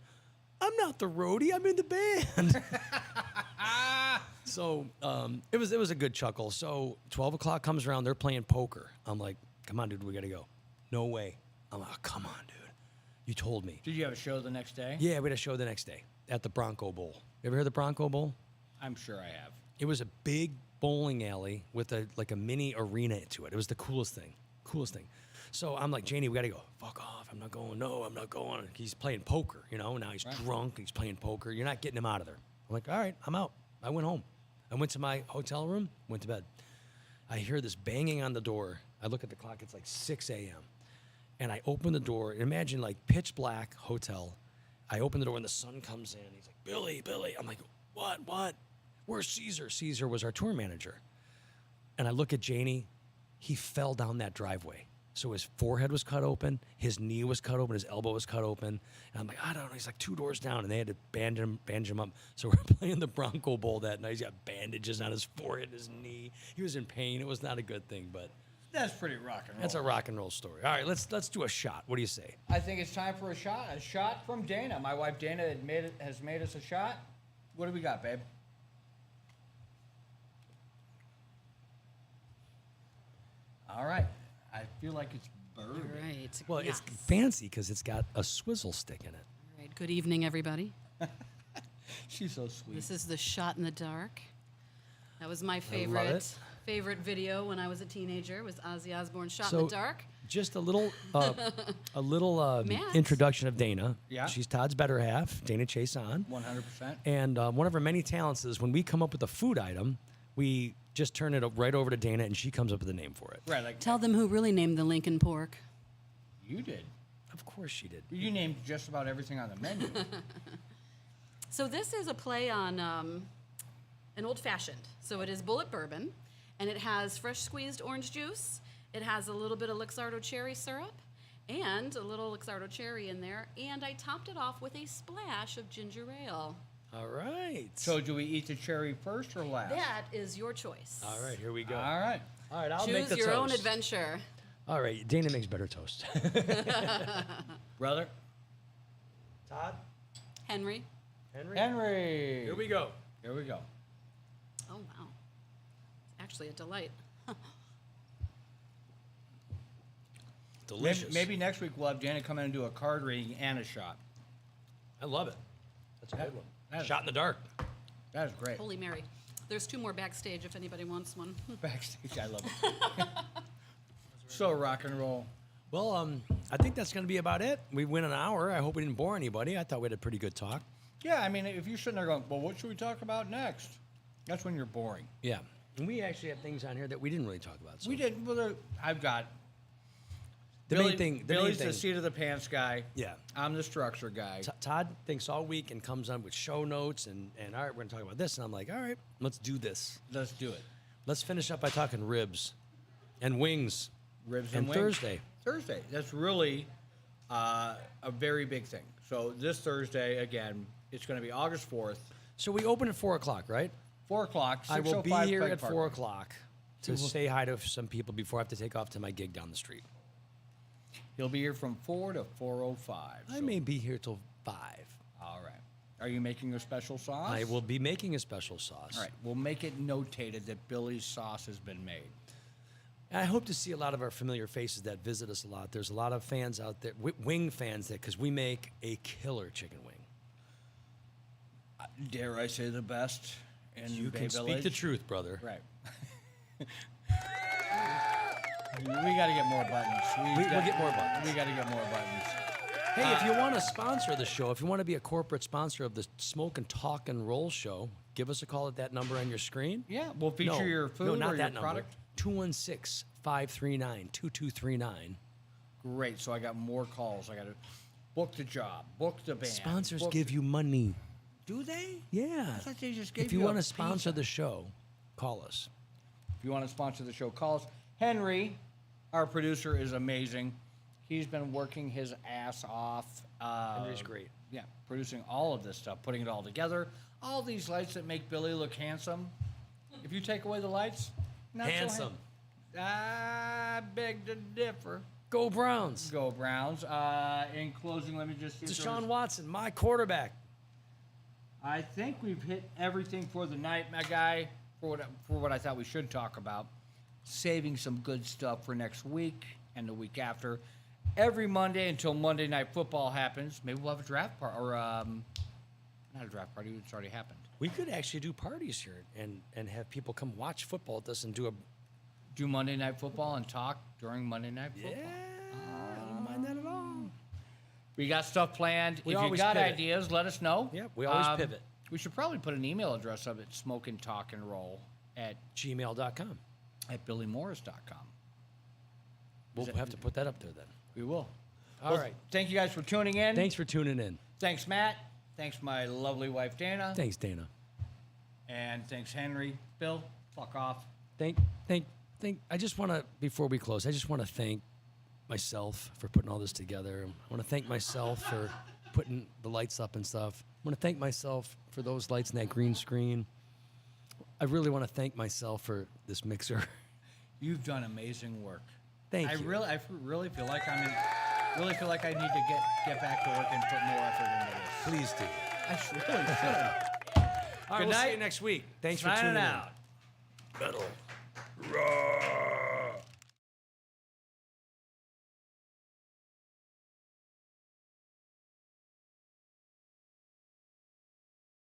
[SPEAKER 2] I'm not the roadie. I'm in the band. So it was a good chuckle. So 12 o'clock comes around. They're playing poker. I'm like, come on, dude, we got to go. No way. I'm like, oh, come on, dude. You told me.
[SPEAKER 1] Did you have a show the next day?
[SPEAKER 2] Yeah, we had a show the next day at the Bronco Bowl. You ever heard of the Bronco Bowl?
[SPEAKER 1] I'm sure I have.
[SPEAKER 2] It was a big bowling alley with a mini arena to it. It was the coolest thing. So I'm like, Janie, we got to go. Fuck off. I'm not going. No, I'm not going. He's playing poker, you know. Now he's drunk. He's playing poker. You're not getting him out of there. I'm like, all right, I'm out. I went home. I went to my hotel room, went to bed. I hear this banging on the door. I look at the clock. It's like 6 a.m. And I open the door. Imagine like pitch black hotel. I open the door and the sun comes in. He's like, Billy. I'm like, what? Where's Caesar? Caesar was our tour manager. And I look at Janie. He fell down that driveway. So his forehead was cut open, his knee was cut open, his elbow was cut open. And I'm like, I don't know. He's like 2 doors down, and they had to bandage him up. So we're playing the Bronco Bowl that night. He's got bandages on his forehead, his knee. He was in pain. It was not a good thing, but
[SPEAKER 1] That's pretty rock and roll.
[SPEAKER 2] that's a rock and roll story. All right, let's do a shot. What do you say?
[SPEAKER 1] I think it's time for a shot. A shot from Dana. My wife Dana has made us a shot. What do we got, babe? All right. I feel like it's bourbon.
[SPEAKER 9] All right.
[SPEAKER 2] Well,
[SPEAKER 9] yes.
[SPEAKER 2] it's fancy because it's got a swizzle stick in it.
[SPEAKER 9] All right. Good evening, everybody.
[SPEAKER 1] She's so sweet.
[SPEAKER 9] This is the Shot in the Dark. That was my
[SPEAKER 2] it.
[SPEAKER 9] favorite video when I was a teenager. Was Ozzy Osbourne's Shot
[SPEAKER 2] So-
[SPEAKER 9] in the Dark.
[SPEAKER 2] Just a little
[SPEAKER 9] Matt?
[SPEAKER 2] introduction of Dana.
[SPEAKER 1] Yeah.
[SPEAKER 2] She's Todd's better half, Dana Chase on.
[SPEAKER 1] 100%.
[SPEAKER 2] And one of her many talents is when we come up with a food item, we just turn it right over to Dana, and she comes up with a name for it.
[SPEAKER 1] Right, like
[SPEAKER 9] Tell them who really named the Lincoln pork.
[SPEAKER 1] you did.
[SPEAKER 2] Of course she did.
[SPEAKER 1] You named just about everything on the menu.
[SPEAKER 9] So this is a play on an old fashioned. So it is bullet bourbon, and it has fresh squeezed orange juice. It has a little bit of Luxardo cherry syrup and a little Luxardo cherry in there. And I topped it off with a splash of ginger ale.
[SPEAKER 2] All right.
[SPEAKER 1] So do we eat the cherry first or last?
[SPEAKER 9] That is your choice.
[SPEAKER 2] All right, here we go.
[SPEAKER 1] All right.
[SPEAKER 2] All right, I'll make
[SPEAKER 9] Choose
[SPEAKER 2] the
[SPEAKER 9] your own
[SPEAKER 2] toast.
[SPEAKER 9] adventure.
[SPEAKER 2] All right, Dana makes better toast.
[SPEAKER 1] Brother.
[SPEAKER 2] Todd?
[SPEAKER 9] Henry.
[SPEAKER 1] Henry.
[SPEAKER 2] Here we go.
[SPEAKER 1] Here we go.
[SPEAKER 9] Oh, wow. It's actually a delight.
[SPEAKER 2] Delicious.
[SPEAKER 1] Maybe next week we'll have Dana come in and do a card reading and a shot.
[SPEAKER 2] I love it. That's a good one.
[SPEAKER 1] that is-
[SPEAKER 2] Shot in the dark.
[SPEAKER 1] That is great.
[SPEAKER 9] Holy Mary. There's 2 more backstage if anybody wants one.
[SPEAKER 1] Backstage, I love it. So rock and roll.
[SPEAKER 2] Well, I think that's going to be about it. We went an hour. I hope we didn't bore anybody. I thought we had a pretty good talk.
[SPEAKER 1] Yeah, I mean, if you're sitting there going, well, what should we talk about next? That's when you're boring.
[SPEAKER 2] Yeah. And we actually have things on here that we didn't really talk about. So.
[SPEAKER 1] We did. Well, I've got
[SPEAKER 2] The main thing.
[SPEAKER 1] Billy's the seat of the pants guy.
[SPEAKER 2] Yeah.
[SPEAKER 1] I'm the structure guy.
[SPEAKER 2] Todd thinks all week and comes on with show notes and all right, we're going to talk about this. And I'm like, all right, let's do this.
[SPEAKER 1] Let's do it.
[SPEAKER 2] Let's finish up by talking ribs and wings.
[SPEAKER 1] Ribs
[SPEAKER 2] And
[SPEAKER 1] wings.
[SPEAKER 2] Thursday.
[SPEAKER 1] Thursday. That's really a very big thing. So this Thursday, again, it's going to be August 4th,
[SPEAKER 2] So we open at 4 o'clock, right?
[SPEAKER 1] 4 o'clock.
[SPEAKER 2] I will be
[SPEAKER 1] 605
[SPEAKER 2] here
[SPEAKER 1] Pike
[SPEAKER 2] at
[SPEAKER 1] Park.
[SPEAKER 2] 4 o'clock to say hi to some people before I have to take off to my gig down the street.
[SPEAKER 1] He'll be here from 4 to 4:05.
[SPEAKER 2] I may be here till 5.
[SPEAKER 1] All right. Are you making a special sauce?
[SPEAKER 2] I will be making a special sauce.
[SPEAKER 1] All right. We'll make it notated that Billy's sauce has been made.
[SPEAKER 2] I hope to see a lot of our familiar faces that visit us a lot. There's a lot of fans out there, wing fans, that because we make a killer chicken wing.
[SPEAKER 1] Dare I say the best in
[SPEAKER 2] You
[SPEAKER 1] Bay
[SPEAKER 2] can
[SPEAKER 1] Village?
[SPEAKER 2] speak the truth, brother.
[SPEAKER 1] Right. We got to get more buttons.
[SPEAKER 2] We'll get more buttons.
[SPEAKER 1] We got to get more buttons.
[SPEAKER 2] Hey, if you want to sponsor the show, if you want to be a corporate sponsor of the Smokin' Talk and Roll show, give us a call at that number on your screen.
[SPEAKER 1] Yeah, we'll feature
[SPEAKER 2] No,
[SPEAKER 1] your food
[SPEAKER 2] no, not
[SPEAKER 1] or
[SPEAKER 2] that
[SPEAKER 1] your
[SPEAKER 2] number.
[SPEAKER 1] product.
[SPEAKER 2] 216-539-2239.
[SPEAKER 1] Great. So I got more calls. I got to book the job, book the band.
[SPEAKER 2] Sponsors
[SPEAKER 1] book-
[SPEAKER 2] give you money.
[SPEAKER 1] Do they?
[SPEAKER 2] Yeah.
[SPEAKER 1] I thought they just gave
[SPEAKER 2] If
[SPEAKER 1] you
[SPEAKER 2] you
[SPEAKER 1] a
[SPEAKER 2] want to sponsor
[SPEAKER 1] pizza.
[SPEAKER 2] the show, call us.
[SPEAKER 1] If you want to sponsor the show, call us. Henry, our producer, is amazing. He's been working his ass off.
[SPEAKER 2] Henry's great.
[SPEAKER 1] Yeah, producing all of this stuff, putting it all together. All these lights that make Billy look handsome. If you take away the lights, not
[SPEAKER 2] Handsome.
[SPEAKER 1] So I beg to differ.
[SPEAKER 2] Go Browns.
[SPEAKER 1] Go Browns. In closing, let me just see if there
[SPEAKER 2] Deshaun
[SPEAKER 1] was-
[SPEAKER 2] Watson, my quarterback.
[SPEAKER 1] I think we've hit everything for the night, my guy, for what I thought we should talk about. Saving some good stuff for next week and the week after. Every Monday until Monday Night Football happens. Maybe we'll have a draft party, or not a draft party, it's already happened.
[SPEAKER 2] We could actually do parties here and have people come watch football with us and do a...
[SPEAKER 1] Do Monday Night Football and talk during Monday Night Football.
[SPEAKER 2] I don't mind that at all.
[SPEAKER 1] We got stuff planned.
[SPEAKER 2] We
[SPEAKER 1] If you
[SPEAKER 2] always
[SPEAKER 1] got
[SPEAKER 2] pivot.
[SPEAKER 1] ideas, let us know.
[SPEAKER 2] Yeah, we always pivot.
[SPEAKER 1] We should probably put an email address up at Smokin' Talk and Roll at
[SPEAKER 2] gmail.com.
[SPEAKER 1] billymorris.com.
[SPEAKER 2] We'll have to put that up there then.
[SPEAKER 1] We will.
[SPEAKER 2] All right.
[SPEAKER 1] Thank you guys for tuning in.
[SPEAKER 2] Thanks for tuning in.
[SPEAKER 1] Thanks, Matt. Thanks, my lovely wife, Dana.
[SPEAKER 2] Thanks, Dana.
[SPEAKER 1] And thanks, Henry. Bill, fuck off.
[SPEAKER 2] I just want to, before we close, I just want to thank myself for putting all this together. I want to thank myself for putting the lights up and stuff. I want to thank myself for those lights and that green screen. I really want to thank myself for this mixer.
[SPEAKER 1] You've done amazing work.
[SPEAKER 2] Thank
[SPEAKER 1] I
[SPEAKER 2] you.
[SPEAKER 1] really feel like really feel like I need to get back to work and put more effort into this.
[SPEAKER 2] Please do.
[SPEAKER 1] I really should.
[SPEAKER 2] All right,
[SPEAKER 1] Good
[SPEAKER 2] we'll see
[SPEAKER 1] night.
[SPEAKER 2] you next week. Thanks for
[SPEAKER 1] Signing
[SPEAKER 2] tuning
[SPEAKER 1] out.
[SPEAKER 2] in. Metal. Roar.